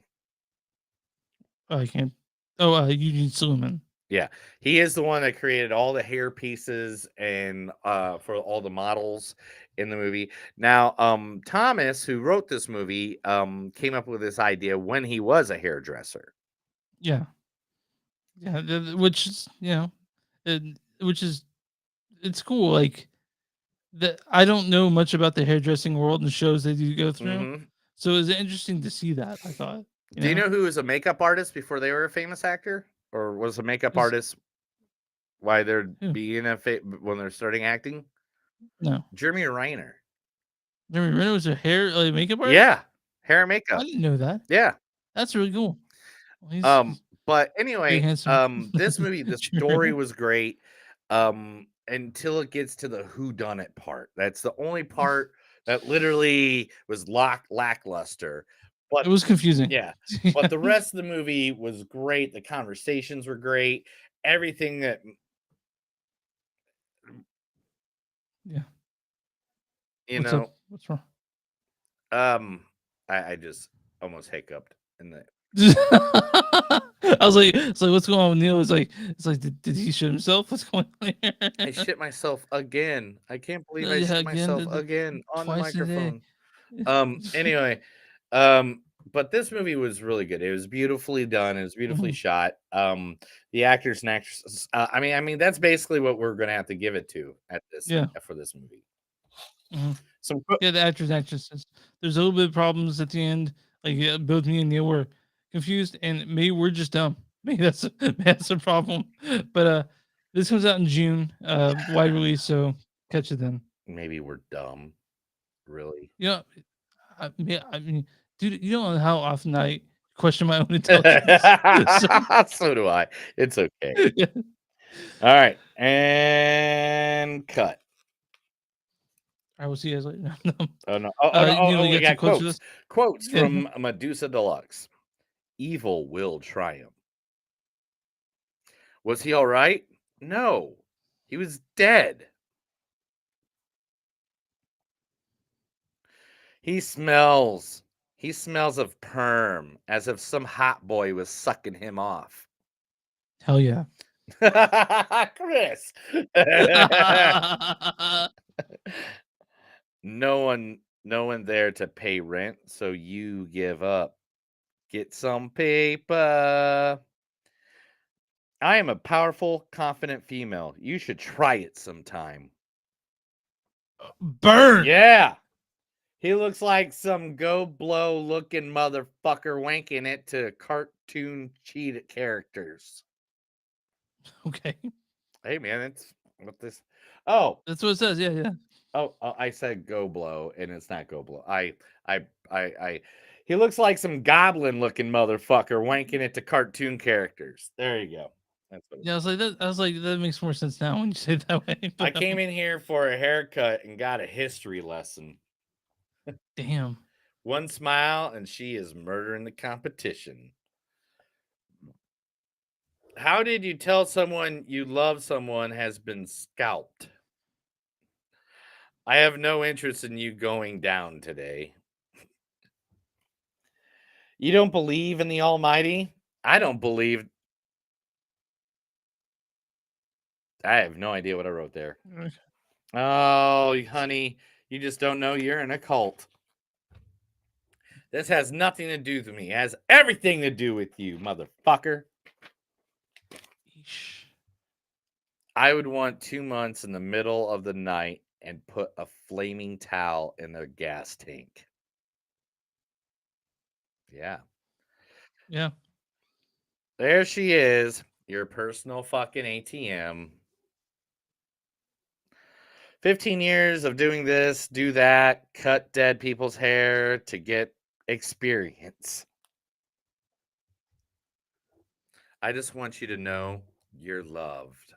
Oh, I can't. Oh, Eugene Suleiman. Yeah, he is the one that created all the hair pieces and for all the models in the movie. Now, Thomas, who wrote this movie, came up with this idea when he was a hairdresser. Yeah. Yeah. Which is, which is, it's cool. Like, that I don't know much about the hairdressing world and shows they do go through. Hmm. So it was interesting to see that, I thought. Do you know who was a makeup artist before they were a famous actor, or was a makeup Who's- artist why they're Who? being when they're starting acting? No. Jeremy Renner. Jeremy Renner was a hair makeup artist? Yeah, hair and I makeup. didn't know that. Yeah. That's really cool. Well, he's But very anyway, handsome. this movie, the Jeremy story Renner. was great. Until it gets to the whodunit part. That's the only part that literally was lackluster. But It was confusing. yeah, but the rest of the movie was great. The conversations were great. Everything that Yeah. you What's know, up? What's wrong? I just almost hiccuped in the I was like, what's going on with Neil? It's like, did he shit himself? What's going on here? I shit myself again. I can't believe I Yeah, shit again, myself again on the twice a day. microphone. Anyway, but this movie was really good. It was beautifully done. It was beautifully Mhm. shot. The actors and actresses. I mean, that's basically what we're gonna have to give it to at this Yeah. for this movie. Mhm. Some Yeah, the actors and actresses. There's a little bit of problems at the end. Like, both me and Neil were confused, and maybe we're just dumb. Maybe that's a problem. But this comes out in June, wide release. So catch it then. maybe we're dumb. Really. You know, I mean, dude, you don't know how often I question my own intelligence. So do I. It's okay. Yeah. All right, and cut. I will see you guys later. Oh no! Neil, you We got some got quotes for this? quotes Yeah. from Medusa Deluxe. Evil will triumph. Was he all right? No, he was dead. He smells. He smells of perm, as if some hot boy was sucking him off. Hell yeah. Chris. No one there to pay rent, so you give up. Get some paper. I am a powerful, confident female. You should try it sometime. Burn. Yeah. He looks like some go blow looking motherfucker wanking it to cartoon cheetah characters. Okay. Hey man, What this? Oh, That's what it says. Yeah, yeah. oh, I said go blow, and it's not go blow. I. He looks like some goblin-looking motherfucker wanking it to cartoon characters. There you go. That's what. Yeah, I was like that. I was like that makes more sense now when you say it that way. I But, came in here for a haircut and got a history lesson. damn. One smile, and she is murdering the competition. How did you tell someone you love someone has been scalped? I have no interest in you going down today. You don't believe in the Almighty? I don't believe. I have no idea what I wrote there. Oh, honey, you just don't know you're in a cult. This has nothing to do with me. It has everything to do with you, motherfucker. Yeesh. I would want 2 months in the middle of the night and put a flaming towel in their gas tank. Yeah. Yeah. There she is, your personal fucking ATM. 15 years of doing this, do that, cut dead people's hair to get experience. I just want you to know you're loved.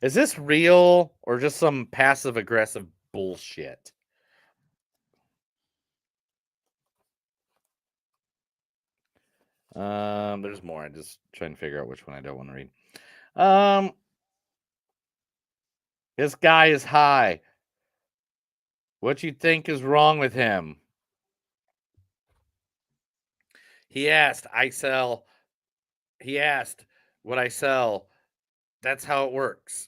Is this real or just some passive aggressive bullshit? There's more. I'm just trying to figure out which one I don't want to read. This guy is high. What you think is wrong with him? He asked what I sell. That's how it works.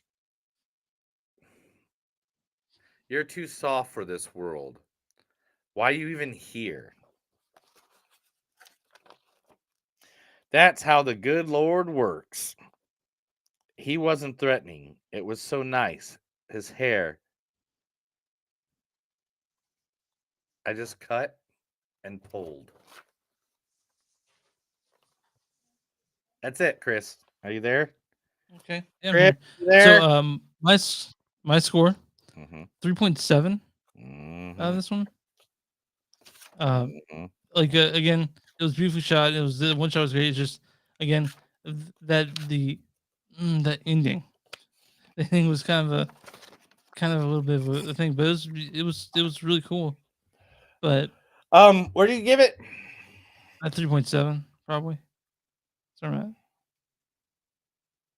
You're too soft for this world. Why are you even here? That's how the good Lord works. He wasn't threatening. It was so nice. His hair. I just cut and pulled. That's it, Chris. Are you there? Okay. Yeah, I'm Chris, here. you there? So my score Mm-hmm. 3.7 out Mm-hmm. of this one. Mm-hmm. Like again, it was beautifully shot. It was the one shot was great. It's just again that that ending. The thing was kind of a little bit of a thing, but it was really cool. But Where do you give it? at 3.7 probably. Sorry, Matt.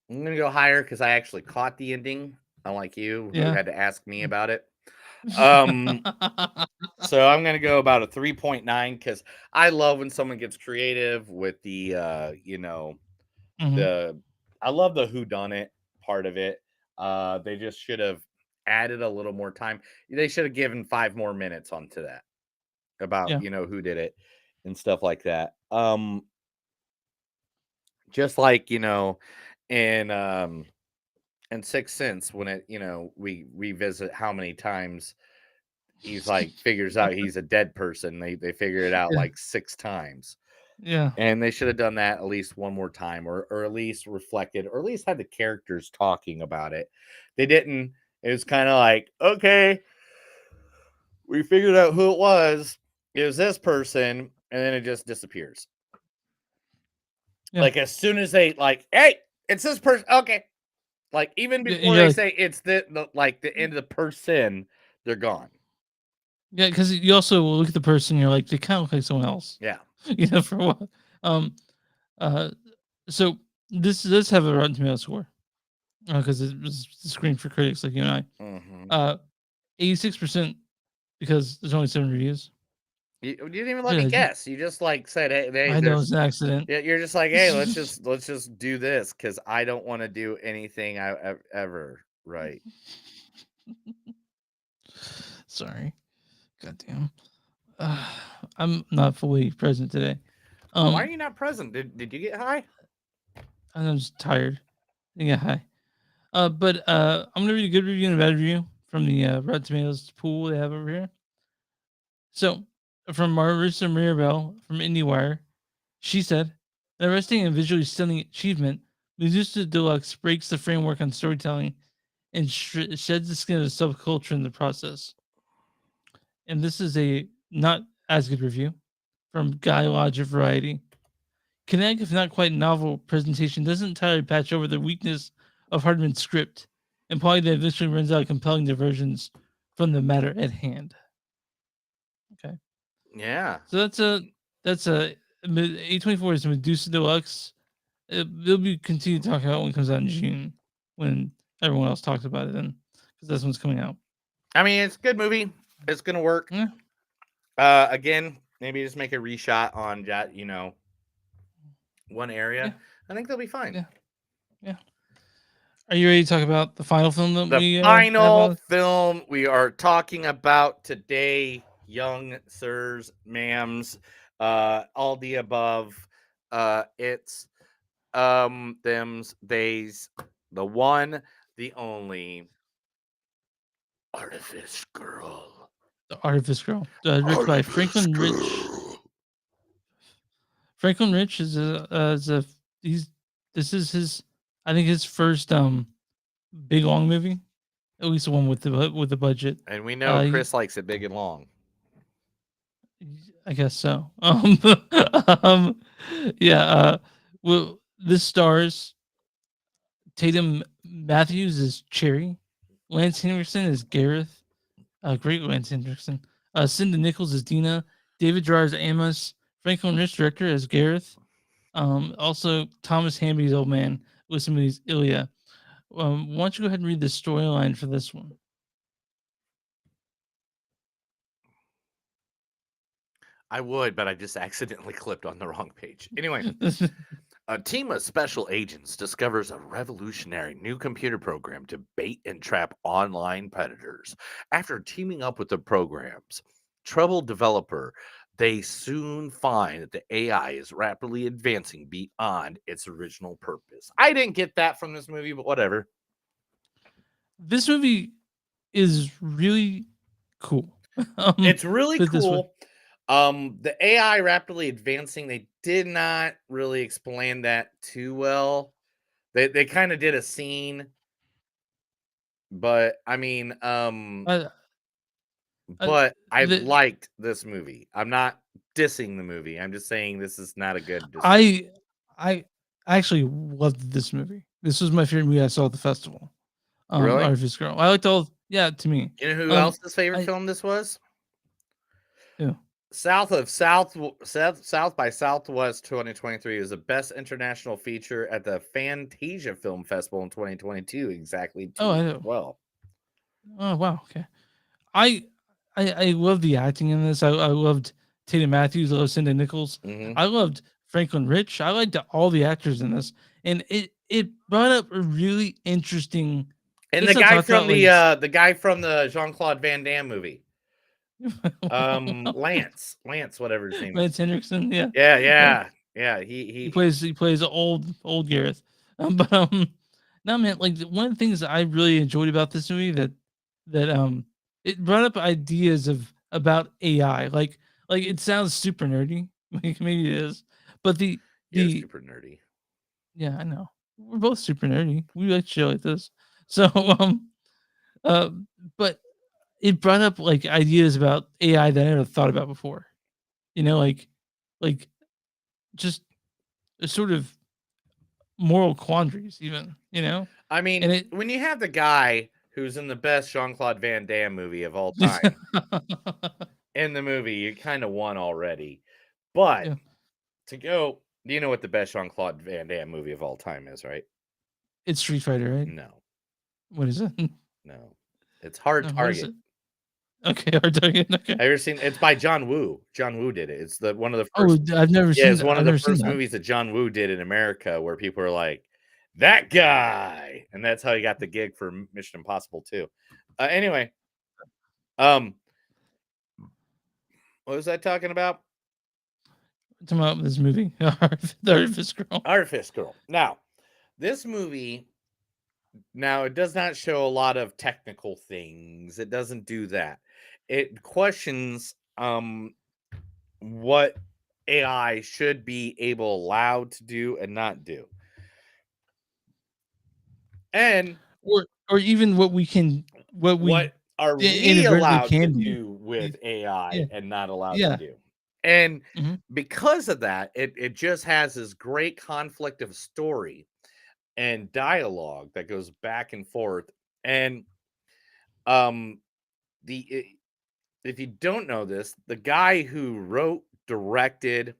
I'm gonna go higher because I actually caught the ending, unlike you, who Yeah. had to ask me about it. So I'm gonna go about a 3.9 because I love when someone gets creative with the Mhm. I love the whodunit part of it. They just should have added a little more time. They should have given 5 more minutes onto that about Yeah. who did it and stuff like that. Just like in Sixth Sense when it we revisit how many times he's like figures out he's a dead person. They figure it out Yeah. like 6 times. Yeah. And they should have done that at least one more time, or at least reflected, or at least had the characters talking about it. They didn't. It was kind of like, okay, we figured out who it was. It was this person, and then it just disappears. Yeah. Like as soon as they hey, it's this person. Okay. Like even Yeah, before you're they like- say it's the end of the person, they're gone. Yeah, because you also look at the person, you're like, they kind of look like someone else. Yeah. For a while. So this does have a Rotten Tomatoes score because it was screened for critics like you and I. Mm-hmm. 86% because there's only 7 reviews. You didn't even let me Yeah, guess. You just said, hey, I know there's it's an accident. yeah. You're just like, hey, let's just do this because I don't want to do anything I ever right. Sorry, goddamn. I'm not fully present today. Why are you not present? Did you get high? I'm just tired. Yeah, hi. But I'm gonna read a good review and a bad review from the Rotten Tomatoes pool they have over here. So, from Marissa Mirabel from IndieWire, she said, "An arresting and visually stunning achievement, Medusa Deluxe breaks the framework on storytelling and sheds the skin of the subculture in the process. And this is a not as good review from Guy Lodge of Variety. Kinetic, if not quite novel presentation, doesn't entirely patch over the weakness of Hardman's script, implying that eventually runs out of compelling diversions from the matter at hand. Okay, Yeah. so that's a A24 is Medusa Deluxe. They'll be continue talking about when it comes out in June, when everyone else talks about it, then because that's when it's coming out. I mean, it's a good movie. It's gonna work. Yeah. Again, maybe just make a reshot on that, one area. Yeah. I think they'll be fine. Yeah. Yeah. Are you ready to talk about the final film that The we have final on? film we are talking about today, young sirs, ma'ams, all the above. It's them's theys, the one, the only Artifice Girl. The Artifice Girl, directed by Franklin Rich. Franklin Rich is this is his, I think, his first big long movie, at least the one with the budget. And we know he- Chris likes it big and long. I guess so. Yeah. Well, this stars Tatum Matthews as Cherry, Lance Henriksen as Gareth, great Lance Henriksen, Cinda Nichols as Dina, David Dreyer as Amos, Franklin Rich director as Gareth, also Thomas Hamby's old man with some of these Ilya. Why don't you go ahead and read the storyline for this one? I would, but I just accidentally clicked on the wrong page. Anyway, a team of special agents discovers a revolutionary new computer program to bait and trap online predators. After teaming up with the program's troubled developer, they soon find that the AI is rapidly advancing beyond its original purpose. I didn't get that from this movie, but whatever. This movie is really cool. It's really put it this way. cool. The AI rapidly advancing, they did not really explain that too well. They kind of did a scene, but I mean, but I liked this movie. I'm not dissing the movie. I'm just saying this is not a good decision. I actually loved this movie. This was my favorite movie I saw at the festival. Really? Artifice Girl. I liked all. Yeah, to me. You know who else's favorite film this was? Who? South by Southwest 2023 is the best international feature at the Fantasia Film Festival in 2022. Exactly. I know. Well. Oh wow. Okay. I love the acting in this. I loved Tatum Matthews. I loved Cinda Nichols. Mm-hmm. I loved Franklin Rich. I liked all the actors in this, and it brought up a really interesting. And the guy from the guy from the Jean-Claude Van Damme movie. Lance, whatever his name is. Lance Henriksen, yeah. Yeah. He plays old Gareth. But no, man, like one of the things that I really enjoyed about this movie that it brought up ideas about AI. Like it sounds super nerdy. Like maybe it is, but You're super nerdy. Yeah, I know. We're both super nerdy. We like shit like this. So but it brought up like ideas about AI that I never thought about before. Like just a sort of moral quandaries, even. I mean, when you have the guy who's in the best Jean-Claude Van Damme movie of all time in the movie, you kind of won already. But to go, do you know what the best Jean-Claude Van Damme movie of all time is, right? It's Street Fighter, right? No. What is it? No. It's Hard Target. Okay, Hard Target. Okay. Have you ever seen? It's by John Woo. John Woo did it. It's one of the first. Oh, I've never seen. It's one of the first movies that John Woo did in America, where people are like, "That guy," and that's how he got the gig for Mission Impossible 2. Anyway, what was I talking about? Talking about this movie, Artifice Girl. Artifice Girl. Now, this movie. Now, it does not show a lot of technical things. It doesn't do that. It questions what AI should be allowed to do and not do. And or even what we what are we inadvertently allowed to can do. do with AI Yeah, and not allowed to yeah. do? And Mhm. because of that, it just has this great conflict of story and dialogue that goes back and forth. And um if you don't know this, the guy who wrote, directed,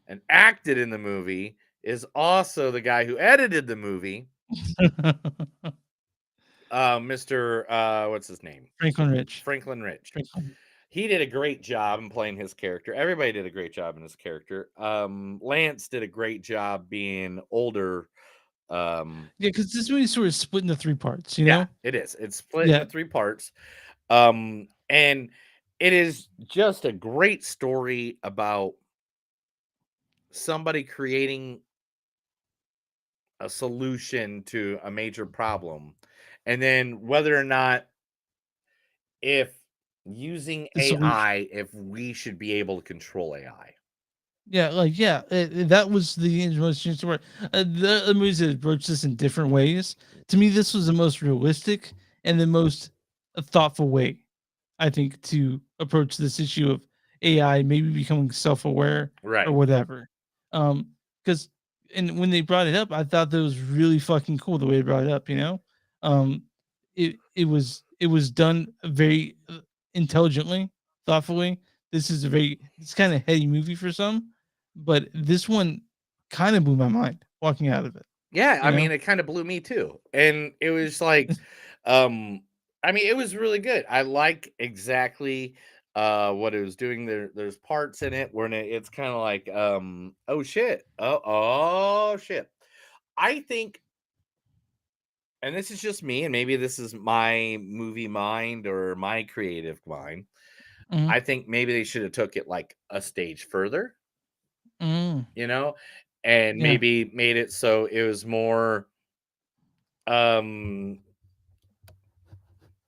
and acted in the movie is also the guy who edited the movie. Mr. What's his name? Franklin Rich. Franklin Rich. Franklin. He did a great job in playing his character. Everybody did a great job in his character. Lance did a great job being older. Yeah, because this movie sort of split into 3 parts, you Yeah, know? it is. It's split Yeah. into 3 parts. And it is just a great story about somebody creating a solution to a major problem. And then whether or not, if using The solution. AI, if we should be able to control AI. Yeah, like, yeah, that was the most interesting part. The other movies that approached this in different ways. To me, this was the most realistic and the most thoughtful way, I think, to approach this issue of AI maybe becoming self-aware or Right. whatever. Because and when they brought it up, I thought that was really fucking cool the way they brought it up. You know, um, it was done very intelligently, thoughtfully. This is a very it's kind of heady movie for some, but this one kind of blew my mind walking out of it. Yeah, You I know, mean, it kind of blew me too. And it was like, um, I mean, it was really good. I like exactly what it was doing. There's parts in it where it's kind of like, oh shit. Oh shit. I think, and this is just me, and maybe this is my movie mind or my creative mind. Mhm. I think maybe they should have took it like a stage further, Mm, you know, and yeah. maybe made it so it was more um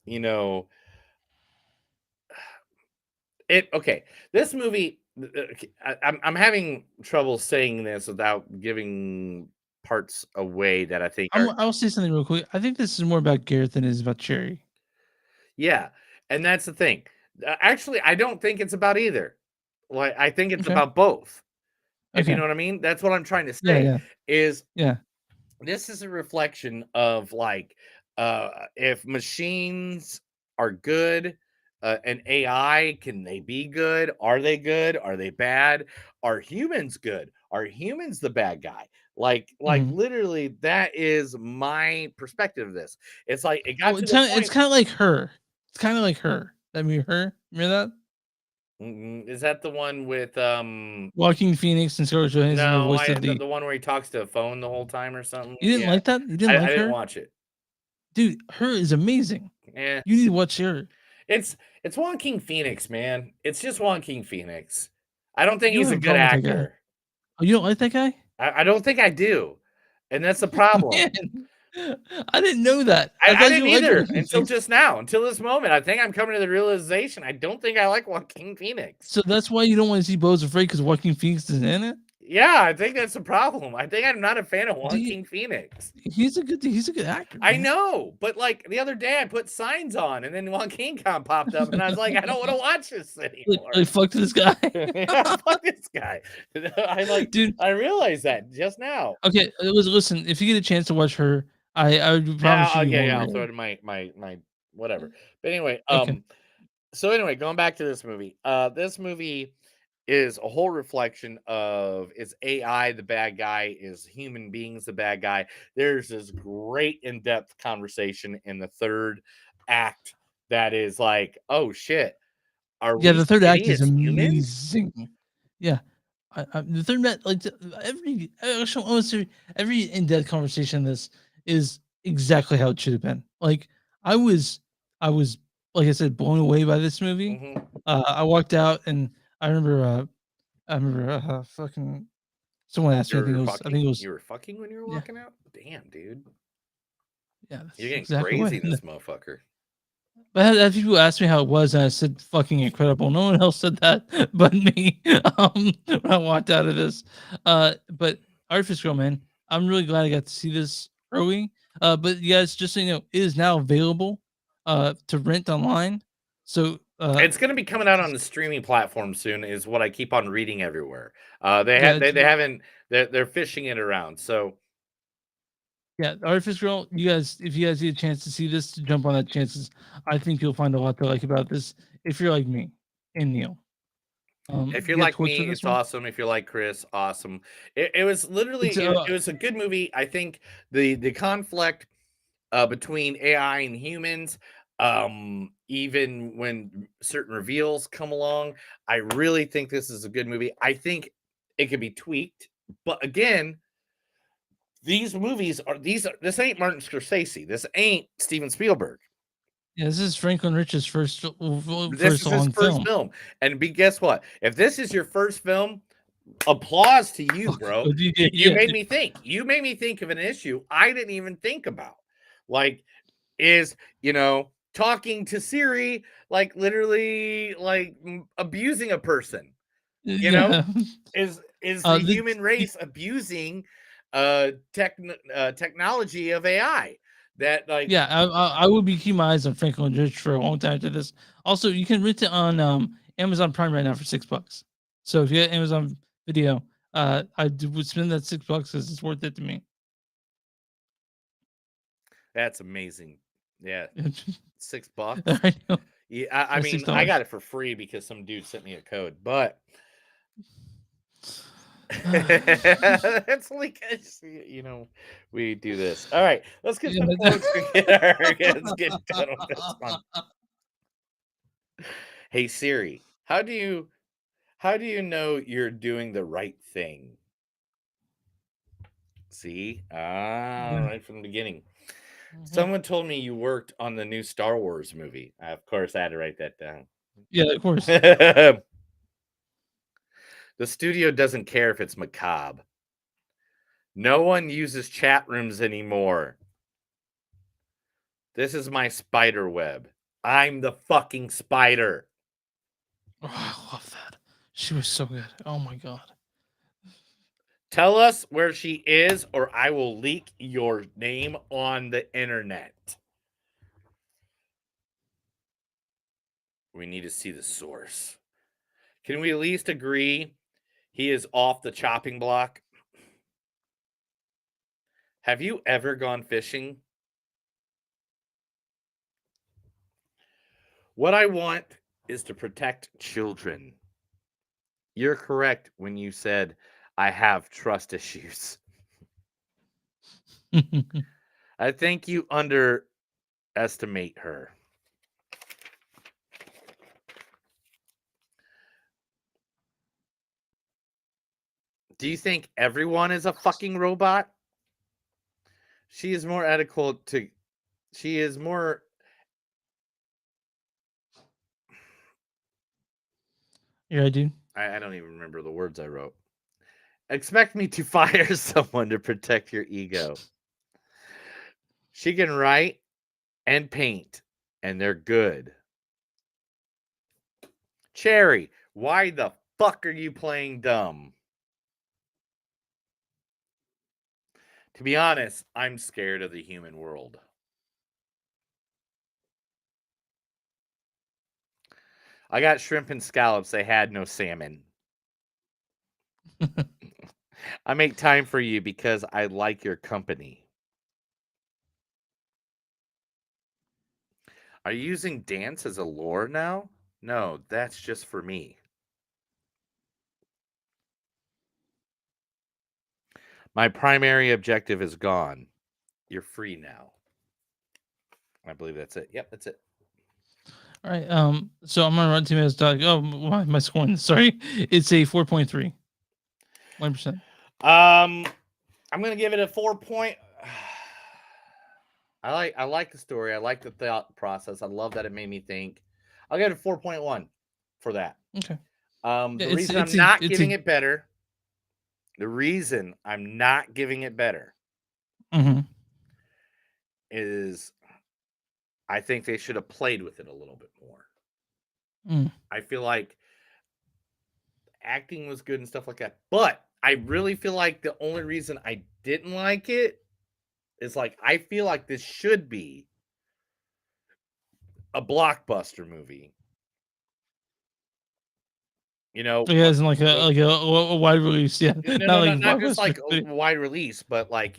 you know it okay. This movie, okay, I'm having trouble saying this without giving parts away that I think are, I'll say something real quick. I think this is more about Gareth than it is about Cherry. yeah, and that's the thing. Actually, I don't think it's about either. Like, I think it's Okay. about both. If you Okay. know what I mean, that's what I'm trying to Yeah. say. Yeah. Is Yeah. this is a reflection of like, if machines are good, and AI, can they be good? Are they good? Are they bad? Are humans good? Are humans the bad guy? Like Mhm. literally, that is my perspective of this. It's like it Oh, got to the it's point. kinda like Her. It's kinda like Her. That movie Her, remember that? Is that the one with Joaquin Phoenix and Scarlett Johansson, the no, voice of the one where he talks to a phone the whole time or something? You didn't Yeah. like that? You didn't I like didn't Her? watch it. Dude, Her is amazing. Yeah. You need to watch Her. It's Joaquin Phoenix, man. It's just Joaquin Phoenix. I don't think You don't he's have a a good problem with that guy. actor. Oh, you don't like that guy? I don't think I do, and that's the problem. Man, I didn't know that. I I I thought didn't you liked either Joaquin until Phoenix. just now, until this moment. I think I'm coming to the realization I don't think I like Joaquin Phoenix. So that's why you don't wanna see Beau Afraid because Joaquin Phoenix is in it? Yeah, I think that's the problem. I think I'm not a fan of Do you Joaquin Phoenix. he's a good actor, I man. know, but like the other day I put signs on and then Joaquin Con popped up and I was like, I don't want to watch this Like, anymore. fuck this guy. Yeah, fuck this guy. Dude, I realized that just now. okay, listen, if you get a chance to watch Her, I would Yeah, promise you you yeah, won't yeah. I'll regret throw it. it in my whatever. But anyway, Okay. so anyway, going back to this movie is a whole reflection of, is AI the bad guy? Is human beings the bad guy? There's this great in-depth conversation in the third act that is like, oh shit, are Yeah, we the 3rd act shitty is as humans? amazing. Yeah. The 3rd act, like, every actually, honestly, every in-depth conversation in this is exactly how it should have been. Like, I was I was, like I said, blown away by this movie. Hmm. I walked out and I remember, fucking someone asked me, I think it was You were fucking when you were yeah, walking out? Damn, dude. yeah, You're that's getting exactly what crazy in this motherfucker. But I had people ask me how it was, and I said, "Fucking incredible." No one else said that but me. When I walked out of this, but Artifice Girl, man, I'm really glad I got to see this early But you guys, just so you know, it is now available to rent online. So It's going to be coming out on the streaming platform soon, is what I keep on reading everywhere. yeah, They haven't. They're fishing it around. So yeah, Artifice Girl, you guys, if you guys get a chance to see this, to jump on that chances. I think you'll find a lot to like about this if you're like me and Neil. if You you're got like towards for me, this it's one? awesome. If you're like Chris, awesome. It was literally It's it was a good movie. I think the conflict between AI and humans, even when certain reveals come along, I really think this is a good movie. I think it could be tweaked, but again, these movies are this ain't Martin Scorsese. This ain't Steven Spielberg. yeah, this is Franklin Rich's first This is his long first film. film. And guess what? If this is your first film, applause to you, Fuck, bro. oh, yeah, You yeah, made dude. me think. You made me think of an issue I didn't even think about. Like, is, talking to Siri, like literally like abusing a person, you know? Yeah. Is the The, human race abusing technology of AI? That like yeah, I would be keeping my eyes on Franklin Rich for a long time after this. Also, you can rent it on Amazon Prime right now for $6. So if you have Amazon Video, would spend that $6 because it's worth it to me. that's amazing. Yeah. $6. I know. Yeah, I Yeah, mean, I $6. got it for free because some dude sent me a code, but it's like we do this. All right, let's get Yeah, some quotes. Let's get done with this one. Hey Siri, how do you know you're doing the right thing? See, yeah. right from the beginning. Mhm. Someone told me you worked on the new Star Wars movie. Of course, I had to write that down. Yeah, of course. The studio doesn't care if it's macabre. No one uses chat rooms anymore. This is my spider web. I'm the fucking spider. Oh, I love that. She was so good. Oh my god. Tell us where she is, or I will leak your name on the internet. We need to see the source. Can we at least agree he is off the chopping block? Have you ever gone fishing? What I want is to protect children. You're correct when you said I have trust issues. I think you underestimate her. Do you think everyone is a fucking robot? She is more ethical to. She is more. Yeah, dude. I don't even remember the words I wrote. Expect me to fire someone to protect your ego. She can write and paint, and they're good. Cherry, why the fuck are you playing dumb? To be honest, I'm scared of the human world. I got shrimp and scallops. They had no salmon. I make time for you because I like your company. Are you using dance as a lure now? No, that's just for me. My primary objective is gone. You're free now. I believe that's it. Yep, that's it. All right. So I'm gonna run Tomatoes. Oh, why am I scoring? Sorry, it's a 4.3. 1%. I'm gonna give it a 4 point. I like the story. I like the thought process. I love that it made me think. I'll give it a 4.1 for that. Okay. The Yeah, reason I'm not giving it better. The reason I'm not giving it better is I think they should have played with it a little bit more. I feel like acting was good and stuff like that, but I really feel like the only reason I didn't like it is like I feel like this should be a blockbuster movie. You know, Yeah, isn't like a wide release. Yeah, not like not just blockbuster. like a wide release, but like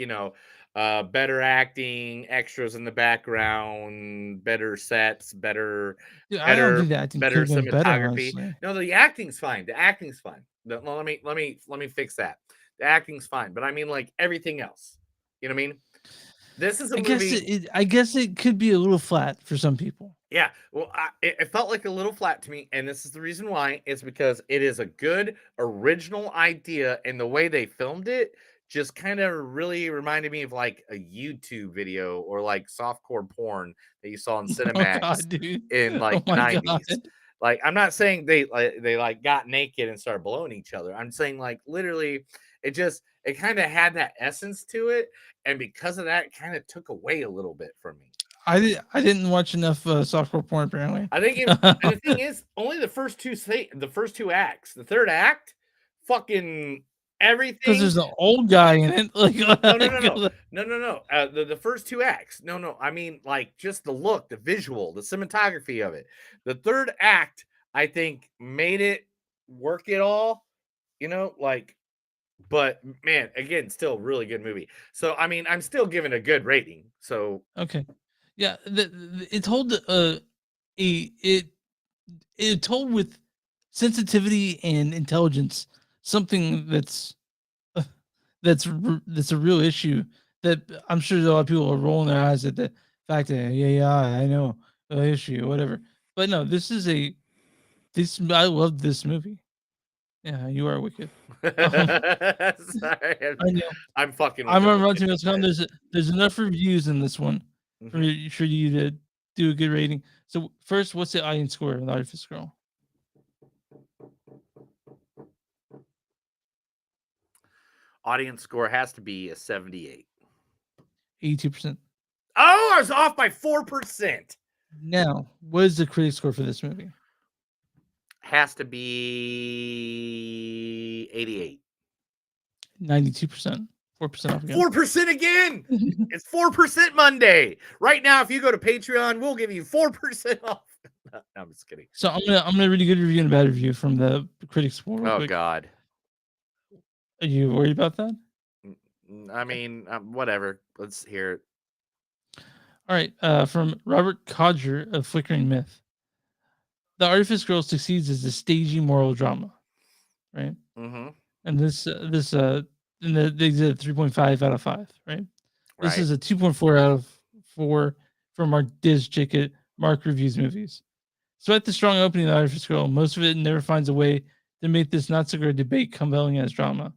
better acting, extras in the background, better sets, Dude, I don't better think the acting could better have been better, cinematography. honestly. No, the acting's fine. The acting's fine. Let me fix that. The acting's fine, but I mean like everything else. You know what I mean? This is a movie. I guess it could be a little flat for some people. Yeah, well, it felt like a little flat to me, and this is the reason why. It's because it is a good original idea, and the way they filmed it just kind of really reminded me of like a YouTube video or like softcore porn that you saw in Oh Cinemax god, dude. in Oh like the my god. 90s. Like, I'm not saying they like got naked and started blowing each other. I'm saying like literally, it kind of had that essence to it, and because of that, it kind of took away a little bit from me. I didn't watch enough softcore porn apparently. I think and the thing is, only the first two acts. The third act, fucking Because everything. there's an old guy in it. Like No. The first two acts. No. I mean, like just the look, the visual, the cinematography of it. The third act, I think, made it work it all. Like, but man, again, still really good movie. So I mean, I'm still giving a good rating. So Okay. Yeah, it told it it told with sensitivity and intelligence something that's a real issue that I'm sure a lot of people are rolling their eyes at the fact that yeah, I know the issue, whatever. But no, this I love this movie. Yeah, you are wicked. sorry, I know. I'm fucking with I'm the on wicked. Rotten Tomatoes. There's enough reviews in this one Mhm. for you to do a good rating. So first, what's the audience score in the Artifice Girl? Audience score has to be a 78. 82%. Oh, I was off by 4%. Now, what is the critic score for this movie? Has to be 88. 92%. 4% off again. 4% again. It's 4% Monday. Right now, if you go to Patreon, we'll give you 4% off. No, I'm just kidding. So I'm gonna read a good review and a bad review from the critic score. Real Oh quick. God. Are you worried about that? I mean, whatever. Let's hear it. All right. From Robert Codger of Flickering Myth. The Artifice Girl succeeds as a stagey moral drama, right? Mm-hmm. And they did 3.5 out of 5, right? This Right. is a 2.4 out of 4 from our Diz Ticket Mark Reviews Movies. Despite the strong opening of the Artifice Girl, most of it never finds a way to make this not so great debate compelling as drama.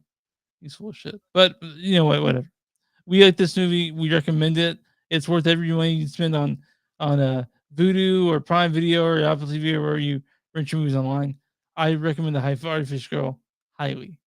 He's full of shit. But you know what? Whatever. We like this movie. We recommend it. It's worth every money you spend on Vudu or Prime Video or Apple TV or where you rent your movies online. I recommend the Artifice Girl highly.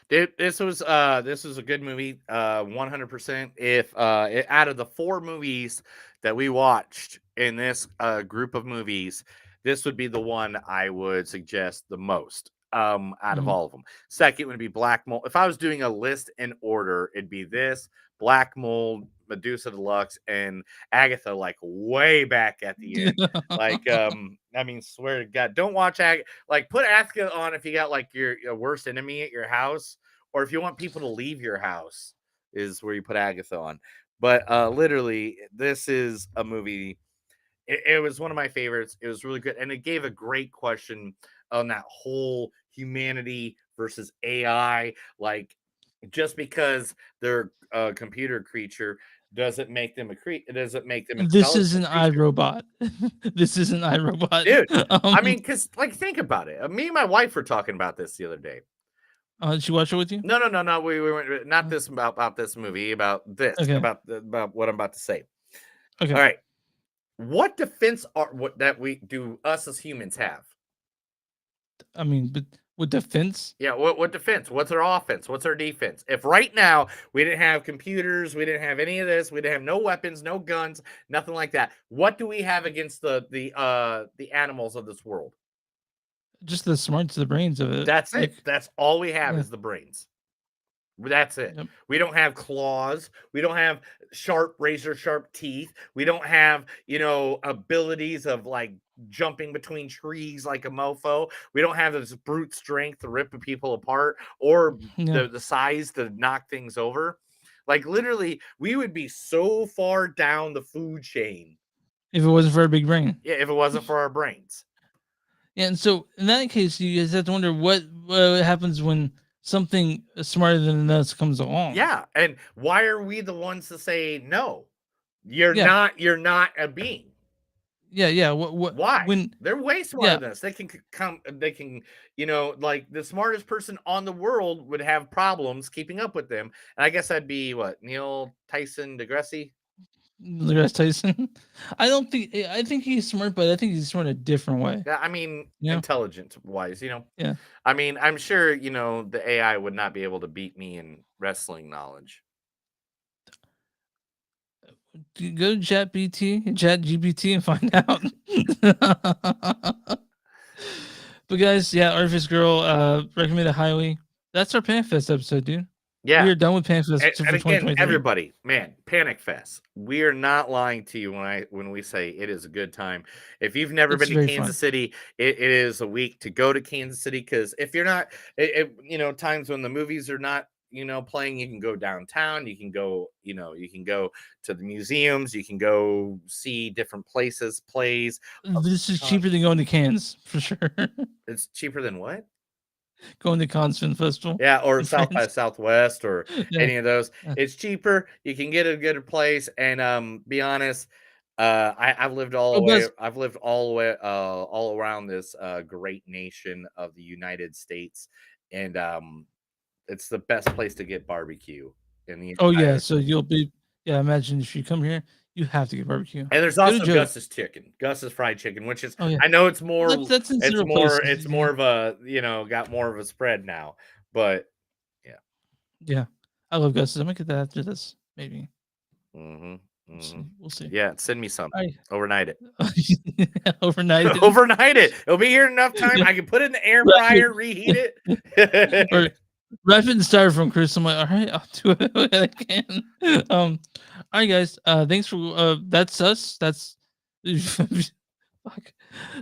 Dude, this was a good movie, 100%. If out of the 4 movies that we watched in this group of movies, this would be the one I would suggest the most out of all of them. Second would be Black Mold. If I was doing a list in order, it'd be this, Black Mold, Medusa Deluxe, and Agatha, like way back at the end. Like, I mean, swear to God, don't watch like put Agatha on if you got like your worst enemy at your house, or if you want people to leave your house, is where you put Agatha on. But literally, this is a movie. It was one of my favorites. It was really good, and it gave a great question on that whole humanity versus AI. Like, just because they're a computer creature doesn't make them It doesn't make them This is intelligent an creature. iRobot. This is an iRobot. Dude. I mean, because like think about it. Me and my wife were talking about this the other day. Did she watch it with you? No. We weren't not this about this movie, about this, Okay. about what I'm about to say. Okay. All right. What defense that we do us as humans have? I mean, but with defense, Yeah, what defense? What's our offense? What's our defense? If right now we didn't have computers, we didn't have any of this, we didn't have no weapons, no guns, nothing like that. What do we have against the animals of this world? just the smarts, the brains of it. That's Like, it. That's all we have yeah. is the brains. That's it. Yep. We don't have claws. We don't have sharp, razor sharp teeth. We don't have, abilities of like jumping between trees like a mofo. We don't have this brute strength to rip people apart or Yeah. the size to knock things over. Like literally, we would be so far down the food chain. If it wasn't for a big brain. Yeah, if it wasn't for our brains. Yeah, and so in that case, you guys have to wonder what happens when something smarter than us comes along. Yeah, and why are we the ones to say no? You're Yeah. not a being. Yeah. What? Why? When? They're way smarter Yeah. than us. They can come. They can, like the smartest person on the world would have problems keeping up with them. And I guess that'd be what Neil Tyson DeGrasse. DeGrasse Tyson. I don't think. I think he's smart, but I think he's smart a different way. Yeah, I mean, Yeah. intelligence wise, Yeah. I mean, I'm sure the AI would not be able to beat me in wrestling knowledge. Go to Chat GPT, and find out. But guys, yeah, Artifice Girl, recommend it highly. That's our PanFest episode, dude. Yeah. We are done with PanFest And for again, 2023. everybody, man, Panic Fest. We are not lying to you when we say it is a good time. If you've never It's been to very Kansas fun. City, it is a week to go to Kansas City because if you're not, times when the movies are not, playing, you can go downtown. You can go, you can go to the museums. You can go see different places, plays. This is cheaper than going to Cannes for sure. It's cheaper than what? Going to Cannes Film Festival. Yeah, or in South by France. Southwest or Yeah. any of those. Yeah. It's cheaper. You can get a good place. And be honest, I've lived all the way. I've lived all the way all around this great nation of the United States, and it's the best place to get barbecue in the Oh yeah, entire. so you'll be imagine if you come here, you have to get barbecue. And there's Go to also Joe. Gus's chicken, Gus's fried chicken, which is Oh yeah, I know it's more that's in it's several more places. it's more of a got more of a spread now, but Yeah, I love Gus's. I'm gonna get that after this, maybe. We'll see. Yeah, send me some. Alright. Overnight it. Overnight it. Overnight it. It'll be here enough time. I can put it in the air fryer, reheat it. Or wrap it in styrofoam, Chris. I'm like, all right, I'll do it when I can. All right, guys. Thanks for that's us. That's fuck.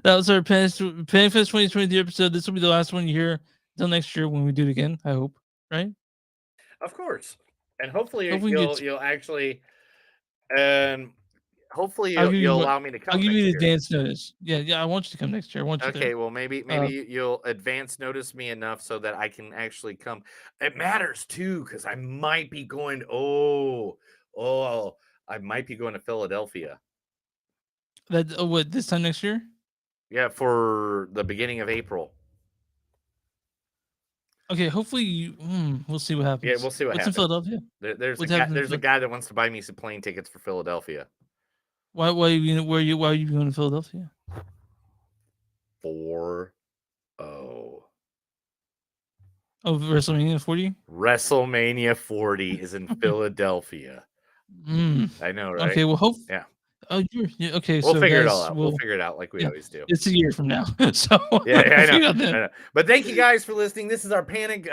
That was our PanFest 2023 episode. This will be the last one you hear until next year when we do it again. I hope, right? Of course, and hopefully Hope we can get- you'll actually, hopefully I'll give you'll you- allow me to come. I'll give next you the year. advance notice. Yeah, I want you to come next year. I want you Okay, to. well maybe you'll advance notice me enough so that I can actually come. It matters too because I might be going. I might be going to Philadelphia. That what this time next year? Yeah, for the beginning of April. Okay, hopefully you. We'll see what happens. Yeah, we'll see what What's happens. in Philadelphia? There's What's a guy, happening there's a in- guy that wants to buy me some plane tickets for Philadelphia. Why are you why are you going to Philadelphia? 4-0. Oh, WrestleMania 40. WrestleMania 40 is in Philadelphia. I know, right? Okay, well, hope. Yeah. Oh, okay. We'll so figure it guys, all out. We'll figure it out like we always do. It's a year from now, so Yeah, I figure know, out then. I know. But thank you guys for listening. This is our Panic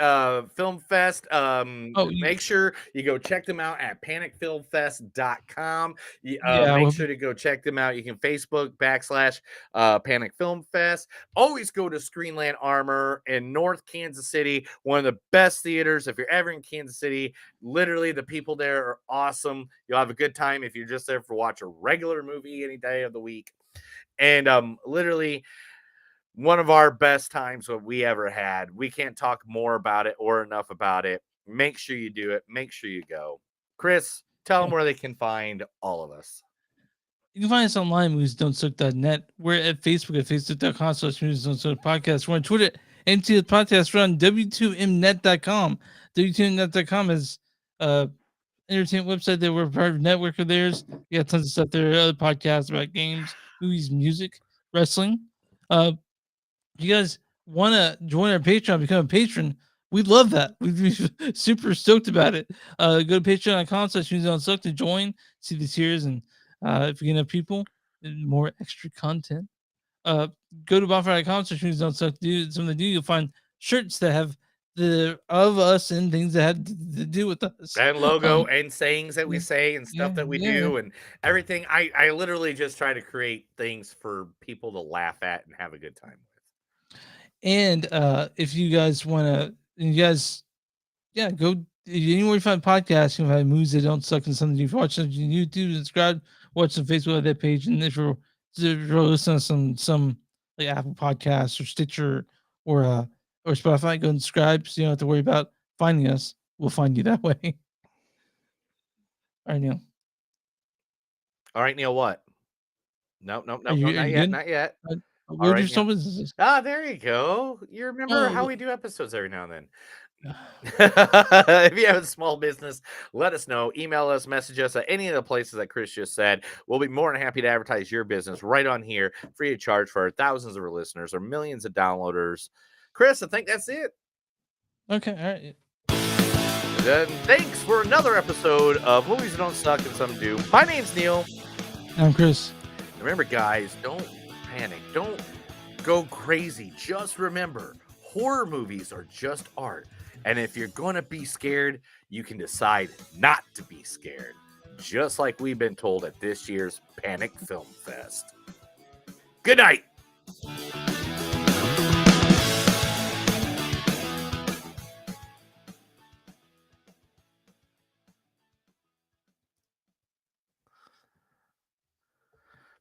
Film Fest. Make sure you go check them out at panicfilmfest.com. Make sure to go check them out. You can Facebook / Panic Film Fest. Always go to Screenland Armor in North Kansas City, one of the best theaters. If you're ever in Kansas City, literally the people there are awesome. You'll have a good time if you're just there for watch a regular movie any day of the week. And literally one of our best times what we ever had. We can't talk more about it or enough about it. Make sure you do it. Make sure you go. Chris, tell them where they can find all of us. You can find us online, moviesdon'tsuck.net. We're at Facebook at facebook.com/moviesdon'tsuck podcast. We're on Twitter, MT the podcast. We're on w2mnet.com. W2mnet.com is entertainment website that we're part of network of theirs. We got tons of stuff there, other podcasts about games, movies, music, wrestling. If you guys want to join our Patreon, become a patron, we'd love that. We'd be super stoked about it. Go to patreon.com/moviesdon'tsuck to join, see the tiers, and if you get enough people, more extra content. Go to bonfire.com/moviesdon'tsuck. Do some of the you'll find shirts that have of us and things that had to do with us. And logo and sayings that we yeah, say and stuff that we do and everything. I literally just try to create things for people to laugh at and have a good time with. And if you guys want to, you guys, go anywhere you find podcasts. You can find movies that don't suck and something you've watched on YouTube. Subscribe, watch some Facebook at that page, and if you're listening to some like Apple Podcasts or Stitcher or Spotify, go and subscribe so you don't have to worry about finding us. We'll find you that way. All right, Neil. All right, Neil, what? Nope, Are not you yet, good? not yet. Where right, your some businesses? Ah, there you go. You remember how Oh, we do episodes every now and then. If you have a small business, let us know. Email us, message us at any of the places that Chris just said. We'll be more than happy to advertise your business right on here, free of charge for our thousands of our listeners or millions of downloaders. Chris, I think that's it. okay, all right. Then thanks for another episode of Movies That Don't Suck and Some Do. My name's Neil. I'm Chris. Remember, guys, don't panic. Don't go crazy. Just remember, horror movies are just art. And if you're going to be scared, you can decide not to be scared. Just like we've been told at this year's Panic Film Fest. Good night.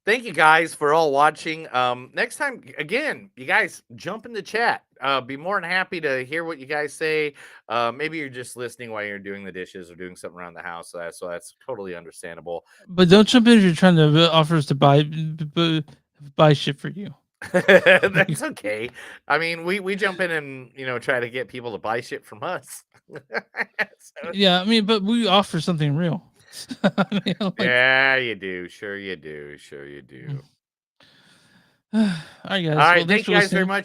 Thank you guys for all watching. Next time, again, you guys jump in the chat. Be more than happy to hear what you guys say. Maybe you're just listening while you're doing the dishes or doing something around the house. So that's totally understandable. But don't jump in if you're trying to offer us to buy shit for you. That's okay. I mean, we jump in and try to get people to buy shit from us. Yeah, I mean, but we offer something real. I mean, yeah, you do. Sure you do. All right, guys. All right, Well, thank you guys very much.